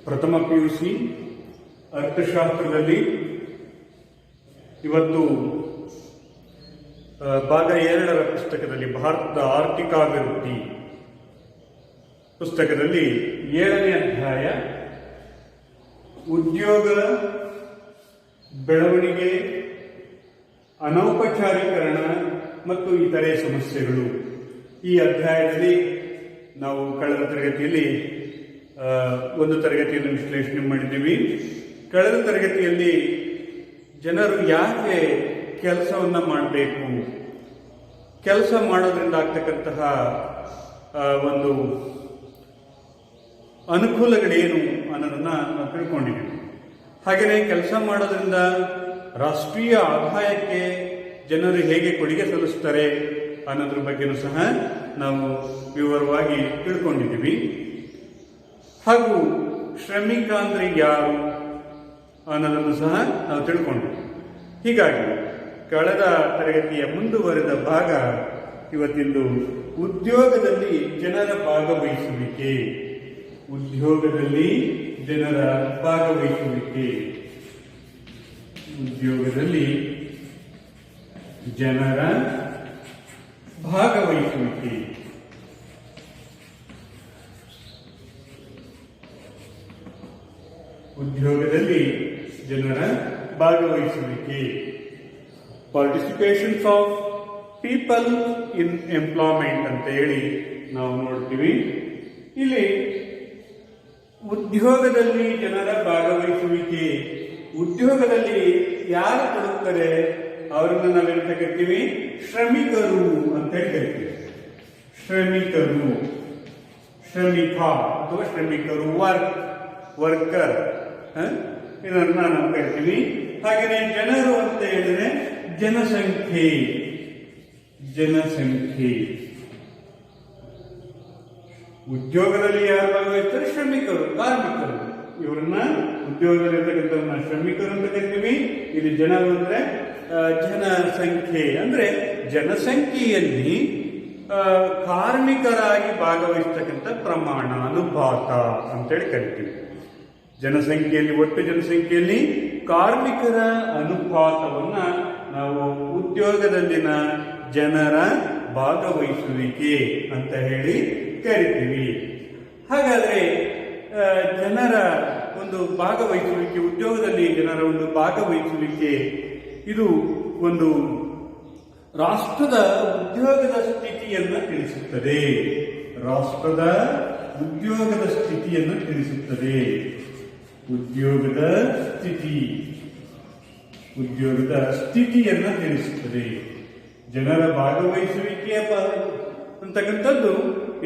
ಪ್ರಥಮ PUC ಅರ್ಥಶಾಸ್ತ್ರದಲ್ಲಿ ಇವತ್ತು ಭಾಗ 2ರ ಪುಸ್ತಕದಲ್ಲಿ ಭಾರತದ ಆರ್ಥಿಕಾಭಿವೃದ್ಧಿ ಪುಸ್ತಕದಲ್ಲಿ 7ನೇ ಅಧ್ಯಾಯ ಉದ್ಯೋಗ ಬೆಳವಣಿಗೆ ಅನೌಪಚಾರೀಕರಣ ಮತ್ತು ಇತರೆ ಸಮಸ್ಯೆಗಳು. ಈ ಅಧ್ಯಾಯದಲ್ಲಿ ನಾವು ಕಳೆದ ತರಗತಿಯಲ್ಲಿ ಒಂದು ತರಗತಿಯನ್ನು ವಿಶ್ಲೇಷಣೆ ಮಾಡಿದ್ದೀವಿ. ಕಳೆದ ತರಗತಿಯಲ್ಲಿ ಜನರು ಯಾಕೆ ಕೆಲಸವನ್ನು ಮಾಡಬೇಕು, ಕೆಲಸ ಮಾಡೋದ್ರಿಂದ ಆಗ್ತಕ್ಕಂತಹ ಒಂದು ಅನುಕೂಲಗಳೇನು ಅನ್ನೋದನ್ನ ನಾವು ತಿಳ್ಕೊಂಡಿದ್ದೀವಿ. ಹಾಗೆಯೇ ಕೆಲಸ ಮಾಡೋದ್ರಿಂದ ರಾಷ್ಟ್ರೀಯ ಆದಾಯಕ್ಕೆ ಜನರು ಹೇಗೆ ಕೊಡುಗೆ ಸಲ್ಲಿಸ್ತಾರೆ ಅನ್ನೋದ್ರ ಬಗ್ಗೆನೂ ಸಹ ನಾವು ವಿವರವಾಗಿ ತಿಳ್ಕೊಂಡಿದ್ದೀವಿ. ಹಾಗೂ ಶ್ರಮಿಕ ಅಂದ್ರೆ ಯಾರು ಅನ್ನೋದನ್ನು ಸಹ ನಾವು ತಿಳ್ಕೊಂಡಿದ್ದೀವಿ. ಹೀಗಾಗಿ ಕಳೆದ ತರಗತಿಯ ಮುಂದುವರೆದ ಭಾಗ ಇವತ್ತಿಂದು ಉದ್ಯೋಗದಲ್ಲಿ ಜನರ ಭಾಗವಹಿಸುವಿಕೆ. ಉದ್ಯೋಗದಲ್ಲಿ ಜನರ ಭಾಗವಹಿಸುವಿಕೆ. ಉದ್ಯೋಗದಲ್ಲಿ ಜನರ ಭಾಗವಹಿಸುವಿಕೆ. ಉದ್ಯೋಗದಲ್ಲಿ ಜನರ ಭಾಗವಹಿಸುವಿಕೆ. Participations of people in employment ಅಂತ ಹೇಳಿ ನಾವು ನೋಡ್ತೀವಿ. ಇಲ್ಲಿ ಉದ್ಯೋಗದಲ್ಲಿ ಜನರ ಭಾಗವಹಿಸುವಿಕೆ. ಉದ್ಯೋಗದಲ್ಲಿ ಯಾರು ತೊಡಗುತ್ತಾರೆ ಅವರನ್ನು ನಾವೇನಂತ ಕರಿತೀವಿ? ಶ್ರಮಿಕರು ಅಂತ ಹೇಳಿ ಕರಿತೀವಿ. ಶ್ರಮಿಕರು, ಶ್ರಮಿಕ ಅಥವಾ ಶ್ರಮಿಕರು, ವರ್ಕರ್ ಇದನ್ನ ನಾವು ಕರಿತೀವಿ. ಹಾಗೆಯೇ ಜನರು ಅಂತ ಹೇಳಿದ್ರೆ ಜನಸಂಖ್ಯೆ. ಜನಸಂಖ್ಯೆ. ಉದ್ಯೋಗದಲ್ಲಿ ಯಾರು ಭಾಗವಹಿಸ್ತಾರೆ? ಶ್ರಮಿಕರು, ಕಾರ್ಮಿಕರು. ಇವರನ್ನ ಉದ್ಯೋಗದಲ್ಲಿರ್ತಕ್ಕಂಥವ್ರನ್ನ ಶ್ರಮಿಕರು ಅಂತ ಕರಿತೀವಿ. ಇಲ್ಲಿ ಜನರು ಅಂದ್ರೆ ಜನಸಂಖ್ಯೆ. ಅಂದ್ರೆ ಜನಸಂಖ್ಯೆಯಲ್ಲಿ ಕಾರ್ಮಿಕರಾಗಿ ಭಾಗವಹಿಸ್ತಕ್ಕಂಥ ಪ್ರಮಾಣ, ಅನುಪಾತ ಅಂತೇಳಿ ಕರಿತೀವಿ. ಜನಸಂಖ್ಯೆಯಲ್ಲಿ, ಒಟ್ಟು ಜನಸಂಖ್ಯೆಯಲ್ಲಿ ಕಾರ್ಮಿಕರ ಅನುಪಾತವನ್ನ ನಾವು ಉದ್ಯೋಗದಲ್ಲಿನ ಜನರ ಭಾಗವಹಿಸುವಿಕೆ ಅಂತ ಹೇಳಿ ಕರಿತೀವಿ. ಹಾಗಾದ್ರೆ ಜನರ ಒಂದು ಭಾಗವಹಿಸುವಿಕೆ, ಉದ್ಯೋಗದಲ್ಲಿ ಜನರ ಒಂದು ಭಾಗವಹಿಸುವಿಕೆ, ಇದು ಒಂದು ರಾಷ್ಟ್ರದ ಉದ್ಯೋಗದ ಸ್ಥಿತಿಯನ್ನು ತಿಳಿಸುತ್ತದೆ. ರಾಷ್ಟ್ರದ ಉದ್ಯೋಗದ ಸ್ಥಿತಿಯನ್ನು ತಿಳಿಸುತ್ತದೆ. ಉದ್ಯೋಗದ ಸ್ಥಿತಿ, ಉದ್ಯೋಗದ ಸ್ಥಿತಿಯನ್ನು ತಿಳಿಸುತ್ತದೆ. ಜನರ ಭಾಗವಹಿಸುವಿಕೆಯ ಅಂತಕ್ಕಂಥದ್ದು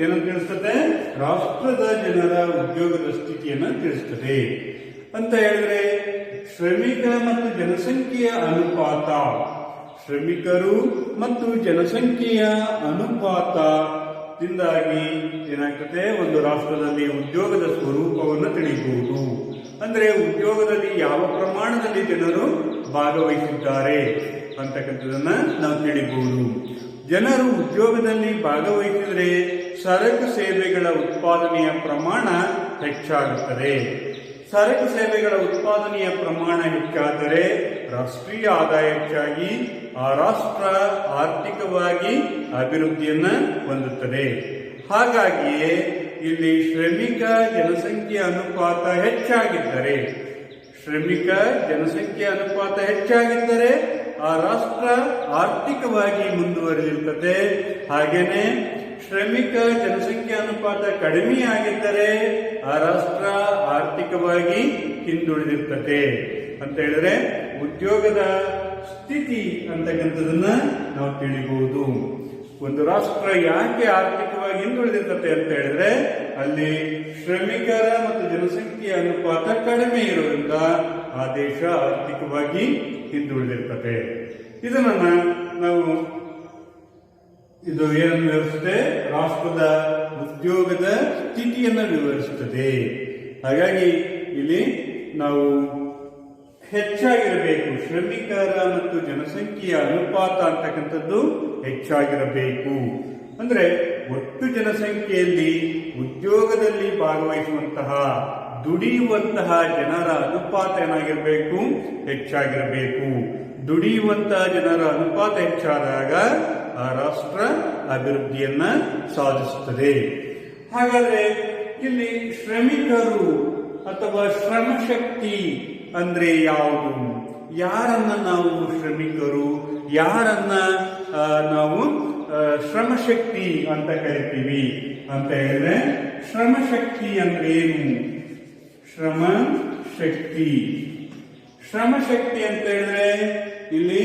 ಏನಂತ ತಿಳಿಸ್ತದೆ? ರಾಷ್ಟ್ರದ ಜನರ ಉದ್ಯೋಗದ ಸ್ಥಿತಿಯನ್ನು ತಿಳಿಸ್ತದೆ. ಅಂತ ಹೇಳಿದ್ರೆ ಶ್ರಮಿಕ ಮತ್ತು ಜನಸಂಖ್ಯೆಯ ಅನುಪಾತ, ಶ್ರಮಿಕರು ಮತ್ತು ಜನಸಂಖ್ಯೆಯ ಅನುಪಾತದಿಂದಾಗಿ ಏನಾಗ್ತದೆ? ಒಂದು ರಾಷ್ಟ್ರದಲ್ಲಿ ಉದ್ಯೋಗದ ಸ್ವರೂಪವನ್ನು ತಿಳಿಯಬಹುದು. ಅಂದ್ರೆ ಉದ್ಯೋಗದಲ್ಲಿ ಯಾವ ಪ್ರಮಾಣದಲ್ಲಿ ಜನರು ಭಾಗವಹಿಸಿದ್ದಾರೆ ಅಂತಕ್ಕಂಥದನ್ನ ನಾವು ತಿಳಿಬಹುದು. ಜನರು ಉದ್ಯೋಗದಲ್ಲಿ ಭಾಗವಹಿಸಿದರೆ ಸರಕು ಸೇವೆಗಳ ಉತ್ಪಾದನೆಯ ಪ್ರಮಾಣ ಹೆಚ್ಚಾಗುತ್ತದೆ. ಸರಕು ಸೇವೆಗಳ ಉತ್ಪಾದನೆಯ ಪ್ರಮಾಣ ಹೆಚ್ಚಾದರೆ ರಾಷ್ಟ್ರೀಯ ಆದಾಯ ಹೆಚ್ಚಾಗಿ ಆ ರಾಷ್ಟ್ರ ಆರ್ಥಿಕವಾಗಿ ಅಭಿವೃದ್ಧಿಯನ್ನ ಹೊಂದುತ್ತದೆ. ಹಾಗಾಗಿಯೇ ಇಲ್ಲಿ ಶ್ರಮಿಕ ಜನಸಂಖ್ಯೆಯ ಅನುಪಾತ ಹೆಚ್ಚಾಗಿದ್ದರೆ, ಶ್ರಮಿಕ ಜನಸಂಖ್ಯೆಯ ಅನುಪಾತ ಹೆಚ್ಚಾಗಿದ್ದರೆ ಆ ರಾಷ್ಟ್ರ ಆರ್ಥಿಕವಾಗಿ ಮುಂದುವರೆದಿರುತ್ತದೆ. ಹಾಗೇನೆ ಶ್ರಮಿಕ ಜನಸಂಖ್ಯೆ ಅನುಪಾತ ಕಡಿಮೆಯಾಗಿದ್ದರೆ ಆ ರಾಷ್ಟ್ರ ಆರ್ಥಿಕವಾಗಿ ಹಿಂದುಳಿದಿರ್ತದೆ. ಅಂತ ಹೇಳಿದ್ರೆ ಉದ್ಯೋಗದ ಸ್ಥಿತಿ ಅಂತಕ್ಕಂಥದನ್ನ ನಾವು ತಿಳಿಬಹುದು. ಒಂದು ರಾಷ್ಟ್ರ ಯಾಕೆ ಆರ್ಥಿಕವಾಗಿ ಹಿಂದುಳಿದಿರ್ತದೆ ಅಂತ ಹೇಳಿದ್ರೆ ಅಲ್ಲಿ ಶ್ರಮಿಕರ ಮತ್ತು ಜನಸಂಖ್ಯೆಯ ಅನುಪಾತ ಕಡಿಮೆ ಇರುವುದರಿಂದ ಆ ದೇಶ ಆರ್ಥಿಕವಾಗಿ ಹಿಂದುಳಿದಿರ್ತದೆ. ಇದನ್ನ ನಾವು ಇದು ಏನನ್ನು ವಿವರಿಸುತ್ತೆ? ರಾಷ್ಟ್ರದ ಉದ್ಯೋಗದ ಸ್ಥಿತಿಯನ್ನು ವಿವರಿಸುತ್ತದೆ. ಹಾಗಾಗಿ ಇಲ್ಲಿ ನಾವು ಹೆಚ್ಚಾಗಿರಬೇಕು, ಶ್ರಮಿಕರ ಮತ್ತು ಜನಸಂಖ್ಯೆಯ ಅನುಪಾತ ಅಂತಕ್ಕಂಥದ್ದು ಹೆಚ್ಚಾಗಿರಬೇಕು. ಅಂದ್ರೆ ಒಟ್ಟು ಜನಸಂಖ್ಯೆಯಲ್ಲಿ ಉದ್ಯೋಗದಲ್ಲಿ ಭಾಗವಹಿಸುವಂತಹ ದುಡಿಯುವಂತಹ ಜನರ ಅನುಪಾತ ಏನಾಗಿರಬೇಕು, ಹೆಚ್ಚಾಗಿರಬೇಕು. ದುಡಿಯುವಂತಹ ಜನರ ಅನುಪಾತ ಹೆಚ್ಚಾದಾಗ ಆ ರಾಷ್ಟ್ರ ಅಭಿವೃದ್ಧಿಯನ್ನ ಸಾಧಿಸುತ್ತದೆ. ಹಾಗಾದ್ರೆ ಇಲ್ಲಿ ಶ್ರಮಿಕರು ಅಥವಾ ಶ್ರಮಶಕ್ತಿ ಅಂದ್ರೆ ಯಾವುದು? ಯಾರನ್ನ ನಾವು ಶ್ರಮಿಕರು, ಯಾರನ್ನ ನಾವು ಶ್ರಮಶಕ್ತಿ ಅಂತ ಕರಿತೀವಿ ಅಂತ ಹೇಳಿದ್ರೆ, ಶ್ರಮಶಕ್ತಿ ಅಂದ್ರೆ ಏನು? ಶ್ರಮಶಕ್ತಿ ಅಂತ ಹೇಳಿದ್ರೆ ಇಲ್ಲಿ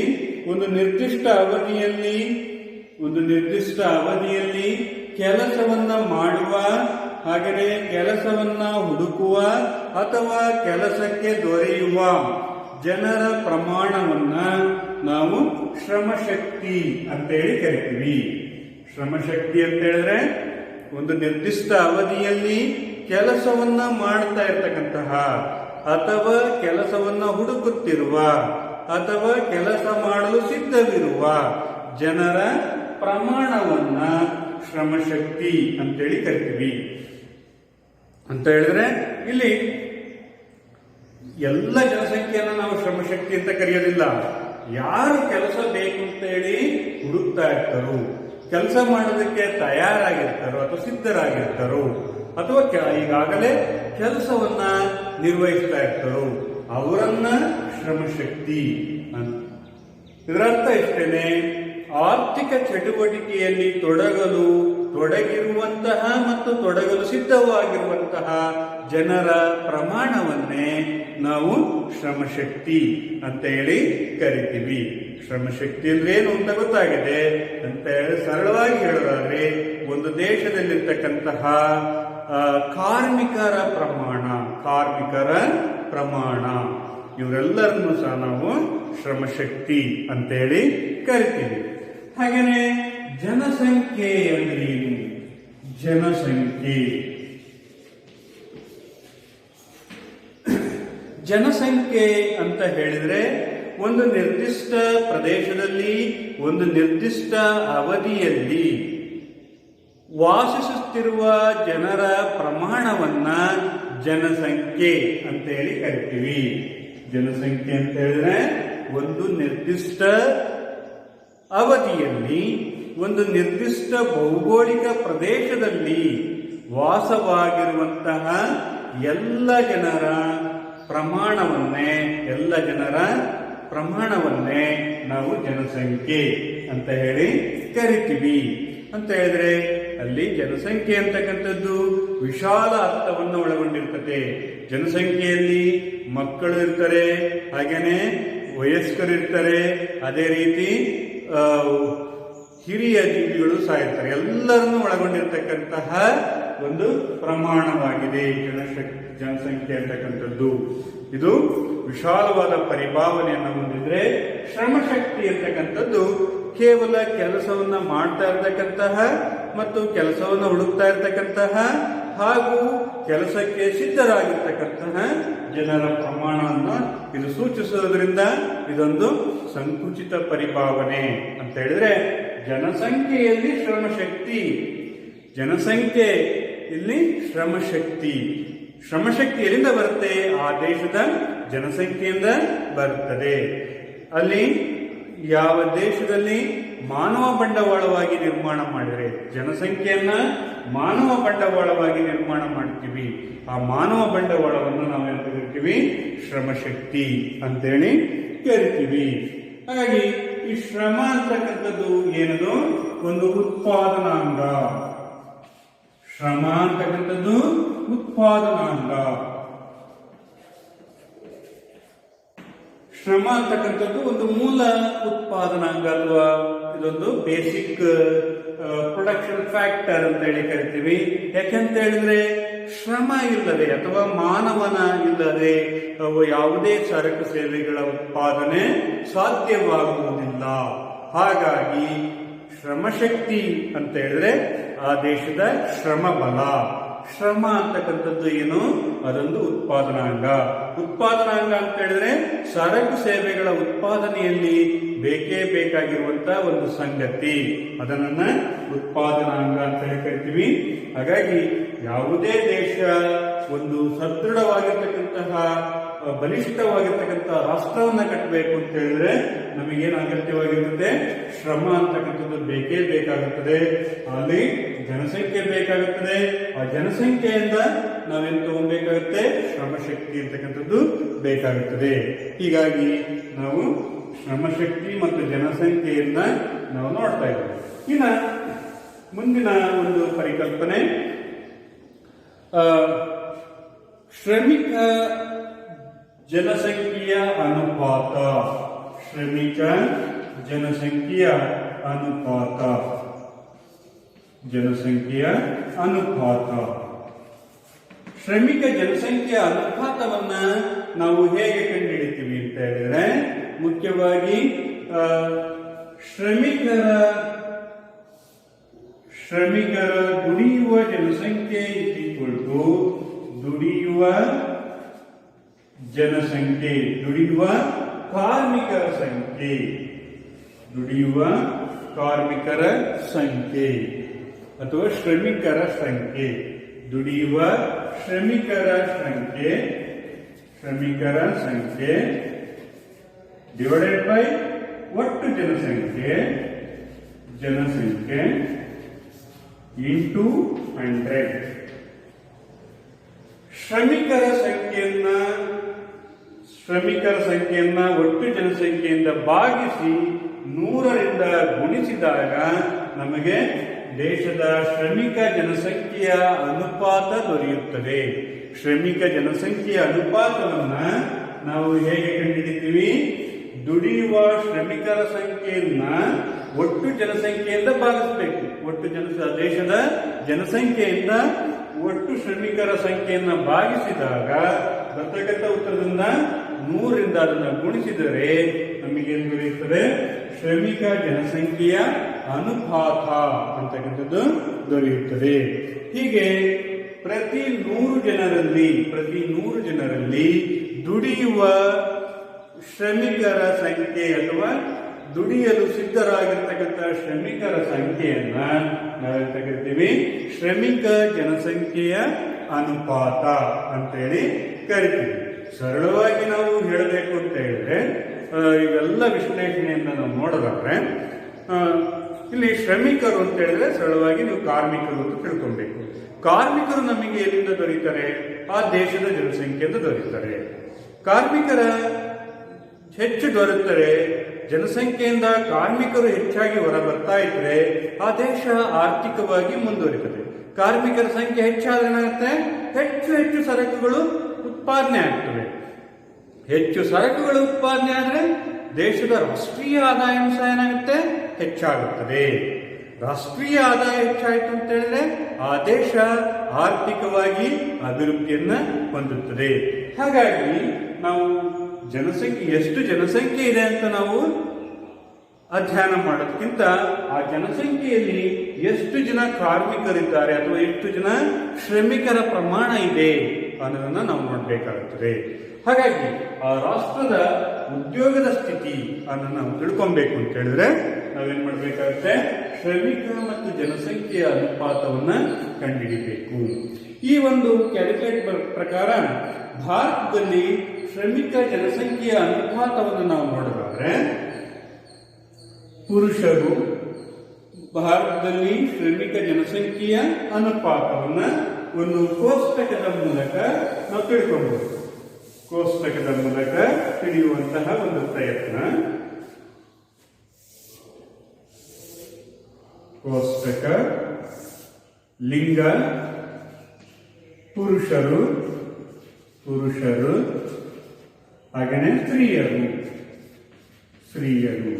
ಒಂದು ನಿರ್ದಿಷ್ಟ ಅವಧಿಯಲ್ಲಿ ಕೆಲಸವನ್ನ ಮಾಡುವ, ಹಾಗೆಯೇ ಕೆಲಸವನ್ನ ಹುಡುಕುವ ಅಥವಾ ಕೆಲಸಕ್ಕೆ ದೊರೆಯುವ ಜನರ ಪ್ರಮಾಣವನ್ನ ನಾವು ಶ್ರಮಶಕ್ತಿ ಅಂತೇಳಿ ಕರಿತೀವಿ. ಶ್ರಮಶಕ್ತಿ ಅಂತ ಹೇಳಿದ್ರೆ ಒಂದು ನಿರ್ದಿಷ್ಟ ಅವಧಿಯಲ್ಲಿ ಕೆಲಸವನ್ನ ಮಾಡ್ತಾ ಇರ್ತಕ್ಕಂತಹ ಅಥವಾ ಕೆಲಸವನ್ನ ಹುಡುಕುತ್ತಿರುವ ಅಥವಾ ಕೆಲಸ ಮಾಡಲು ಸಿದ್ಧವಿರುವ ಜನರ ಪ್ರಮಾಣವನ್ನ ಶ್ರಮಶಕ್ತಿ ಅಂತೇಳಿ ಕರಿತೀವಿ. ಅಂತ ಹೇಳಿದ್ರೆ ಇಲ್ಲಿ ಎಲ್ಲ ಜನಸಂಖ್ಯೆಯನ್ನು ನಾವು ಶ್ರಮಶಕ್ತಿ ಅಂತ ಕರೆಯೋದಿಲ್ಲ. ಯಾರು ಕೆಲಸ ಬೇಕು ಅಂತ ಹೇಳಿ ಹುಡುಕ್ತಾ ಇರ್ತಾರೋ, ಕೆಲಸ ಮಾಡೋದಕ್ಕೆ ತಯಾರಾಗಿರ್ತಾರೋ ಅಥವಾ ಸಿದ್ಧರಾಗಿರ್ತಾರೋ ಅಥವಾ ಈಗಾಗಲೇ ಕೆಲಸವನ್ನ ನಿರ್ವಹಿಸ್ತಾ ಇರ್ತಾರೋ ಅವರನ್ನ ಶ್ರಮಶಕ್ತಿ ಅಂತ. ಇದರರ್ಥ ಇಷ್ಟೇನೆ, ಆರ್ಥಿಕ ಚಟುವಟಿಕೆಯಲ್ಲಿ ತೊಡಗಿರುವಂತಹ ಮತ್ತು ತೊಡಗಲು ಸಿದ್ಧವಾಗಿರುವಂತಹ ಜನರ ಪ್ರಮಾಣವನ್ನೇ ನಾವು ಶ್ರಮಶಕ್ತಿ ಅಂತ ಹೇಳಿ ಕರಿತೀವಿ. ಶ್ರಮಶಕ್ತಿ ಅಂದ್ರೆ ಏನು ಅಂತ ಗೊತ್ತಾಗಿದೆ ಅಂತ ಹೇಳಿ ಸರಳವಾಗಿ ಹೇಳೋದಾದ್ರೆ, ಒಂದು ದೇಶದಲ್ಲಿರ್ತಕ್ಕಂತಹ ಕಾರ್ಮಿಕರ ಪ್ರಮಾಣ ಇವರೆಲ್ಲರನ್ನು ಸಹ ನಾವು ಶ್ರಮಶಕ್ತಿ ಅಂತೇಳಿ ಕರಿತೀವಿ. ಹಾಗೇನೆ ಜನಸಂಖ್ಯೆ ಅಂದ್ರೆ ಏನು? ಜನಸಂಖ್ಯೆ ಅಂತ ಹೇಳಿದ್ರೆ ಒಂದು ನಿರ್ದಿಷ್ಟ ಪ್ರದೇಶದಲ್ಲಿ ಒಂದು ನಿರ್ದಿಷ್ಟ ಅವಧಿಯಲ್ಲಿ ವಾಸಿಸುತ್ತಿರುವ ಜನರ ಪ್ರಮಾಣವನ್ನ ಜನಸಂಖ್ಯೆ ಅಂತ ಹೇಳಿ ಕರಿತೀವಿ. ಜನಸಂಖ್ಯೆ ಅಂತ ಹೇಳಿದ್ರೆ ಒಂದು ನಿರ್ದಿಷ್ಟ ಅವಧಿಯಲ್ಲಿ ಒಂದು ನಿರ್ದಿಷ್ಟ ಭೌಗೋಳಿಕ ಪ್ರದೇಶದಲ್ಲಿ ವಾಸವಾಗಿರುವಂತಹ ಎಲ್ಲ ಜನರ ಪ್ರಮಾಣವನ್ನೇ ನಾವು ಜನಸಂಖ್ಯೆ ಅಂತ ಹೇಳಿ ಕರಿತೀವಿ. ಅಂತ ಹೇಳಿದ್ರೆ ಅಲ್ಲಿ ಜನಸಂಖ್ಯೆ ಅಂತಕ್ಕಂಥದ್ದು ವಿಶಾಲ ಅರ್ಥವನ್ನು ಒಳಗೊಂಡಿರ್ತದೆ. ಜನಸಂಖ್ಯೆಯಲ್ಲಿ ಮಕ್ಕಳು ಇರ್ತಾರೆ, ಹಾಗೇನೆ ವಯಸ್ಕರು ಇರ್ತಾರೆ, ಅದೇ ರೀತಿ ಹಿರಿಯ ಜೀವಿಗಳು ಸಹ ಇರ್ತಾರೆ. ಎಲ್ಲರನ್ನು ಒಳಗೊಂಡಿರ್ತಕ್ಕಂತಹ ಒಂದು ಪ್ರಮಾಣವಾಗಿದೆ ಜನಸಂಖ್ಯೆ ಅಂತಕ್ಕಂಥದ್ದು. ಇದು ವಿಶಾಲವಾದ ಪರಿಭಾವನೆಯನ್ನು ಹೊಂದಿದ್ರೆ, ಶ್ರಮಶಕ್ತಿ ಅಂತಕ್ಕಂಥದ್ದು ಕೇವಲ ಕೆಲಸವನ್ನ ಮಾಡ್ತಾ ಇರ್ತಕ್ಕಂತಹ ಮತ್ತು ಕೆಲಸವನ್ನ ಹುಡುಕ್ತಾ ಇರ್ತಕ್ಕಂತಹ ಹಾಗೂ ಕೆಲಸಕ್ಕೆ ಸಿದ್ಧರಾಗಿರ್ತಕ್ಕಂತಹ ಜನರ ಪ್ರಮಾಣವನ್ನು ಇದು ಸೂಚಿಸುವುದರಿಂದ ಇದೊಂದು ಸಂಕುಚಿತ ಪರಿಭಾವನೆ ಅಂತ ಹೇಳಿದ್ರೆ, ಜನಸಂಖ್ಯೆಯಲ್ಲಿ ಶ್ರಮಶಕ್ತಿ, ಜನಸಂಖ್ಯೆ ಇಲ್ಲಿ ಶ್ರಮಶಕ್ತಿ ಎಲ್ಲಿಂದ ಬರುತ್ತೆ? ಆ ದೇಶದ ಜನಸಂಖ್ಯೆಯಿಂದ ಬರುತ್ತದೆ. ಅಲ್ಲಿ ಯಾವ ದೇಶದಲ್ಲಿ ಮಾನವ ಬಂಡವಾಳವಾಗಿ ನಿರ್ಮಾಣ ಮಾಡಿದರೆ, ಜನಸಂಖ್ಯೆಯನ್ನ ಮಾನವ ಬಂಡವಾಳವಾಗಿ ನಿರ್ಮಾಣ ಮಾಡ್ತೀವಿ, ಆ ಮಾನವ ಬಂಡವಾಳವನ್ನು ನಾವು ಏನು ಕರಿತೀವಿ? ಶ್ರಮಶಕ್ತಿ ಅಂತೇಳಿ ಕರಿತೀವಿ. ಹಾಗಾಗಿ ಈ ಶ್ರಮ ಅಂತಕ್ಕಂಥದ್ದು ಏನದು? ಒಂದು ಉತ್ಪಾದನಾಂಗ. ಶ್ರಮ ಅಂತಕ್ಕಂಥದ್ದು ಉತ್ಪಾದನಾಂಗ. ಶ್ರಮ ಅಂತಕ್ಕಂಥದ್ದು ಒಂದು ಮೂಲ ಉತ್ಪಾದನಾಂಗ ಅಥವಾ ಇದೊಂದು ಬೇಸಿಕ್ ಪ್ರೊಡಕ್ಷನ್ ಫ್ಯಾಕ್ಟರ್ ಅಂತ ಹೇಳಿ ಕರಿತೀವಿ. ಯಾಕೆಂತ ಹೇಳಿದ್ರೆ ಶ್ರಮ ಇಲ್ಲದೆ ಅಥವಾ ಮಾನವನ ಇಲ್ಲದೆ ಯಾವುದೇ ಸರಕು ಸೇವೆಗಳ ಉತ್ಪಾದನೆ ಸಾಧ್ಯವಾಗುವುದಿಲ್ಲ. ಹಾಗಾಗಿ ಶ್ರಮಶಕ್ತಿ ಅಂತ ಹೇಳಿದ್ರೆ ಆ ದೇಶದ ಶ್ರಮ ಬಲ. ಶ್ರಮ ಅಂತಕ್ಕಂಥದ್ದು ಏನು? ಅದೊಂದು ಉತ್ಪಾದನಾಂಗ. ಉತ್ಪಾದನಾಂಗ ಅಂತ ಹೇಳಿದ್ರೆ ಸರಕು ಸೇವೆಗಳ ಉತ್ಪಾದನೆಯಲ್ಲಿ ಬೇಕೇ ಬೇಕಾಗಿರುವಂತಹ ಒಂದು ಸಂಗತಿ, ಅದನ್ನ ಉತ್ಪಾದನಾಂಗ ಅಂತ ಹೇಳಿ ಕರಿತೀವಿ. ಹಾಗಾಗಿ ಯಾವುದೇ ದೇಶ ಒಂದು ಸದೃಢವಾಗಿರ್ತಕ್ಕಂತಹ ಬಲಿಷ್ಠವಾಗಿರ್ತಕ್ಕಂತಹ ರಾಷ್ಟ್ರವನ್ನ ಕಟ್ಟಬೇಕು ಅಂತ ಹೇಳಿದ್ರೆ ನಮಗೇನು ಅಗತ್ಯವಾಗಿರ್ತದೆ? ಶ್ರಮ ಅಂತಕ್ಕಂಥದ್ದು ಬೇಕೇ ಬೇಕಾಗುತ್ತದೆ. ಅಲ್ಲಿ ಜನಸಂಖ್ಯೆ ಬೇಕಾಗುತ್ತದೆ. ಆ ಜನಸಂಖ್ಯೆಯಿಂದ ನಾವೇನು ತಗೊಬೇಕಾಗುತ್ತೆ? ಶ್ರಮಶಕ್ತಿ ಅಂತಕ್ಕಂಥದ್ದು ಬೇಕಾಗುತ್ತದೆ. ಹೀಗಾಗಿ ನಾವು ಶ್ರಮಶಕ್ತಿ ಮತ್ತು ಜನಸಂಖ್ಯೆಯನ್ನ ನಾವು ನೋಡ್ತಾ ಇದ್ದೇವೆ. ಇನ್ನ ಮುಂದಿನ ಒಂದು ಪರಿಕಲ್ಪನೆ ಶ್ರಮಿಕ ಜನಸಂಖ್ಯೆಯ ಅನುಪಾತ. ಶ್ರಮಿಕ ಜನಸಂಖ್ಯೆಯ ಅನುಪಾತ. ಜನಸಂಖ್ಯೆಯ ಅನುಪಾತ. ಶ್ರಮಿಕ ಜನಸಂಖ್ಯೆಯ ಅನುಪಾತವನ್ನ ನಾವು ಹೇಗೆ ಕಂಡುಹಿಡಿತೀವಿ ಅಂತ ಹೇಳಿದ್ರೆ, ಮುಖ್ಯವಾಗಿ ಶ್ರಮಿಕರ ದುಡಿಯುವ ಜನಸಂಖ್ಯೆ ದುಡಿಯುವ ಜನಸಂಖ್ಯೆ, ದುಡಿಯುವ ಕಾರ್ಮಿಕರ ಸಂಖ್ಯೆ, ದುಡಿಯುವ ಕಾರ್ಮಿಕರ ಸಂಖ್ಯೆ ಅಥವಾ ಶ್ರಮಿಕರ ಸಂಖ್ಯೆ, ದುಡಿಯುವ ಶ್ರಮಿಕರ ಸಂಖ್ಯೆ ಡಿವೈಡೆಡ್ ಬೈ ಒಟ್ಟು ಜನಸಂಖ್ಯೆ ಇಂಟು 100. ಶ್ರಮಿಕರ ಸಂಖ್ಯೆಯನ್ನ ಒಟ್ಟು ಜನಸಂಖ್ಯೆಯಿಂದ ಭಾಗಿಸಿ 100ರಿಂದ ಗುಣಿಸಿದಾಗ ನಮಗೆ ದೇಶದ ಶ್ರಮಿಕ ಜನಸಂಖ್ಯೆಯ ಅನುಪಾತ ದೊರೆಯುತ್ತದೆ. ಶ್ರಮಿಕ ಜನಸಂಖ್ಯೆಯ ಅನುಪಾತವನ್ನ ನಾವು ಹೇಗೆ ಕಂಡುಹಿಡಿತೀವಿ? ದುಡಿಯುವ ಶ್ರಮಿಕರ ಸಂಖ್ಯೆಯನ್ನ ಒಟ್ಟು ಜನಸಂಖ್ಯೆಯಿಂದ ಭಾಗಿಸಬೇಕು. ದೇಶದ ಜನಸಂಖ್ಯೆಯಿಂದ ಒಟ್ಟು ಶ್ರಮಿಕರ ಸಂಖ್ಯೆಯನ್ನ ಭಾಗಿಸಿದಾಗ ಬರ್ತಕ್ಕಂಥ ಉತ್ತರದಿಂದ 100ರಿಂದ ಅದನ್ನು ಗುಣಿಸಿದರೆ ನಮಗೇನು ದೊರೆಯುತ್ತದೆ? ಶ್ರಮಿಕ ಜನಸಂಖ್ಯೆಯ ಅನುಪಾತ ಅಂತಕ್ಕಂಥದ್ದು ದೊರೆಯುತ್ತದೆ. ಹೀಗೆ ಪ್ರತಿ 100 ಜನರಲ್ಲಿ ದುಡಿಯುವ ಶ್ರಮಿಕರ ಸಂಖ್ಯೆ ಅಥವಾ ದುಡಿಯಲು ಸಿದ್ಧರಾಗಿರ್ತಕ್ಕಂಥ ಶ್ರಮಿಕರ ಸಂಖ್ಯೆಯನ್ನ ನಾವೆಂತ ಕರಿತೀವಿ? ಶ್ರಮಿಕ ಜನಸಂಖ್ಯೆಯ ಅನುಪಾತ ಅಂತೇಳಿ ಕರಿತೀವಿ. ಸರಳವಾಗಿ ನಾವು ಹೇಳಬೇಕು ಅಂತ ಹೇಳಿದ್ರೆ, ಇವೆಲ್ಲ ವಿಶ್ಲೇಷಣೆಯಿಂದ ನಾವು ನೋಡೋದಾದ್ರೆ, ಇಲ್ಲಿ ಶ್ರಮಿಕರು ಅಂತ ಹೇಳಿದ್ರೆ ಸರಳವಾಗಿ ನೀವು ಕಾರ್ಮಿಕರು ಅಂತ ತಿಳ್ಕೊಬೇಕು. ಕಾರ್ಮಿಕರು ನಮಗೆ ಎಲ್ಲಿಂದ ದೊರೀತಾರೆ? ಆ ದೇಶದ ಜನಸಂಖ್ಯೆಯಿಂದ ದೊರೀತಾರೆ. ಕಾರ್ಮಿಕರ ಹೆಚ್ಚು ದೊರೆತರೆ, ಜನಸಂಖ್ಯೆಯಿಂದ ಕಾರ್ಮಿಕರು ಹೆಚ್ಚಾಗಿ ಹೊರ ಬರ್ತಾ ಇದ್ರೆ ಆ ದೇಶ ಆರ್ಥಿಕವಾಗಿ ಮುಂದುವರಿತದೆ. ಕಾರ್ಮಿಕರ ಸಂಖ್ಯೆ ಹೆಚ್ಚಾದ್ರೆ ಏನಾಗುತ್ತೆ? ಹೆಚ್ಚು ಸರಕುಗಳು ಉತ್ಪಾದನೆ ಆಗ್ತವೆ. ಹೆಚ್ಚು ಸರಕುಗಳು ಉತ್ಪಾದನೆ ಆದ್ರೆ ದೇಶದ ರಾಷ್ಟ್ರೀಯ ಆದಾಯ ಸಹ ಏನಾಗುತ್ತೆ? ಹೆಚ್ಚಾಗುತ್ತದೆ. ರಾಷ್ಟ್ರೀಯ ಆದಾಯ ಹೆಚ್ಚಾಯಿತು ಅಂತ ಹೇಳಿದ್ರೆ ಆ ದೇಶ ಆರ್ಥಿಕವಾಗಿ ಅಭಿವೃದ್ಧಿಯನ್ನ ಹೊಂದುತ್ತದೆ. ಹಾಗಾಗಿ ನಾವು ಎಷ್ಟು ಜನಸಂಖ್ಯೆ ಇದೆ ಅಂತ ನಾವು ಅಧ್ಯಯನ ಮಾಡೋದಕ್ಕಿಂತ ಆ ಜನಸಂಖ್ಯೆಯಲ್ಲಿ ಎಷ್ಟು ಜನ ಕಾರ್ಮಿಕರಿದ್ದಾರೆ ಅಥವಾ ಎಷ್ಟು ಜನ ಶ್ರಮಿಕರ ಪ್ರಮಾಣ ಇದೆ ಅನ್ನೋದನ್ನ ನಾವು ನೋಡಬೇಕಾಗುತ್ತದೆ. ಹಾಗಾಗಿ ಆ ರಾಷ್ಟ್ರದ ಉದ್ಯೋಗದ ಸ್ಥಿತಿ ಅನ್ನು ನಾವು ತಿಳ್ಕೊಬೇಕು ಅಂತ ಹೇಳಿದ್ರೆ ನಾವೇನ್ ಮಾಡಬೇಕಾಗುತ್ತೆ? ಶ್ರಮಿಕ ಮತ್ತು ಜನಸಂಖ್ಯೆಯ ಅನುಪಾತವನ್ನ ಕಂಡುಹಿಡಿಬೇಕು. ಈ ಒಂದು ಕ್ಯಾಲ್ಕುಲೇಟ್ ಪ್ರಕಾರ ಭಾರತದಲ್ಲಿ ಶ್ರಮಿಕ ಜನಸಂಖ್ಯೆಯ ಅನುಪಾತವನ್ನು ನಾವು ನೋಡೋದಾದ್ರೆ, ಪುರುಷರು ಭಾರತದಲ್ಲಿ ಶ್ರಮಿಕ ಜನಸಂಖ್ಯೆಯ ಅನುಪಾತವನ್ನ ಒಂದು ಕೋಷ್ಟಕದ ಮೂಲಕ ನಾವು ತಿಳ್ಕೊಬಹುದು. ಕೋಷ್ಟಕದ ಮೂಲಕ ತಿಳಿಯುವಂತಹ ಒಂದು ಪ್ರಯತ್ನ. ಕೋಷ್ಟಕ ಲಿಂಗ ಪುರುಷರು ಹಾಗೆಯೇ ಸ್ತ್ರೀಯರು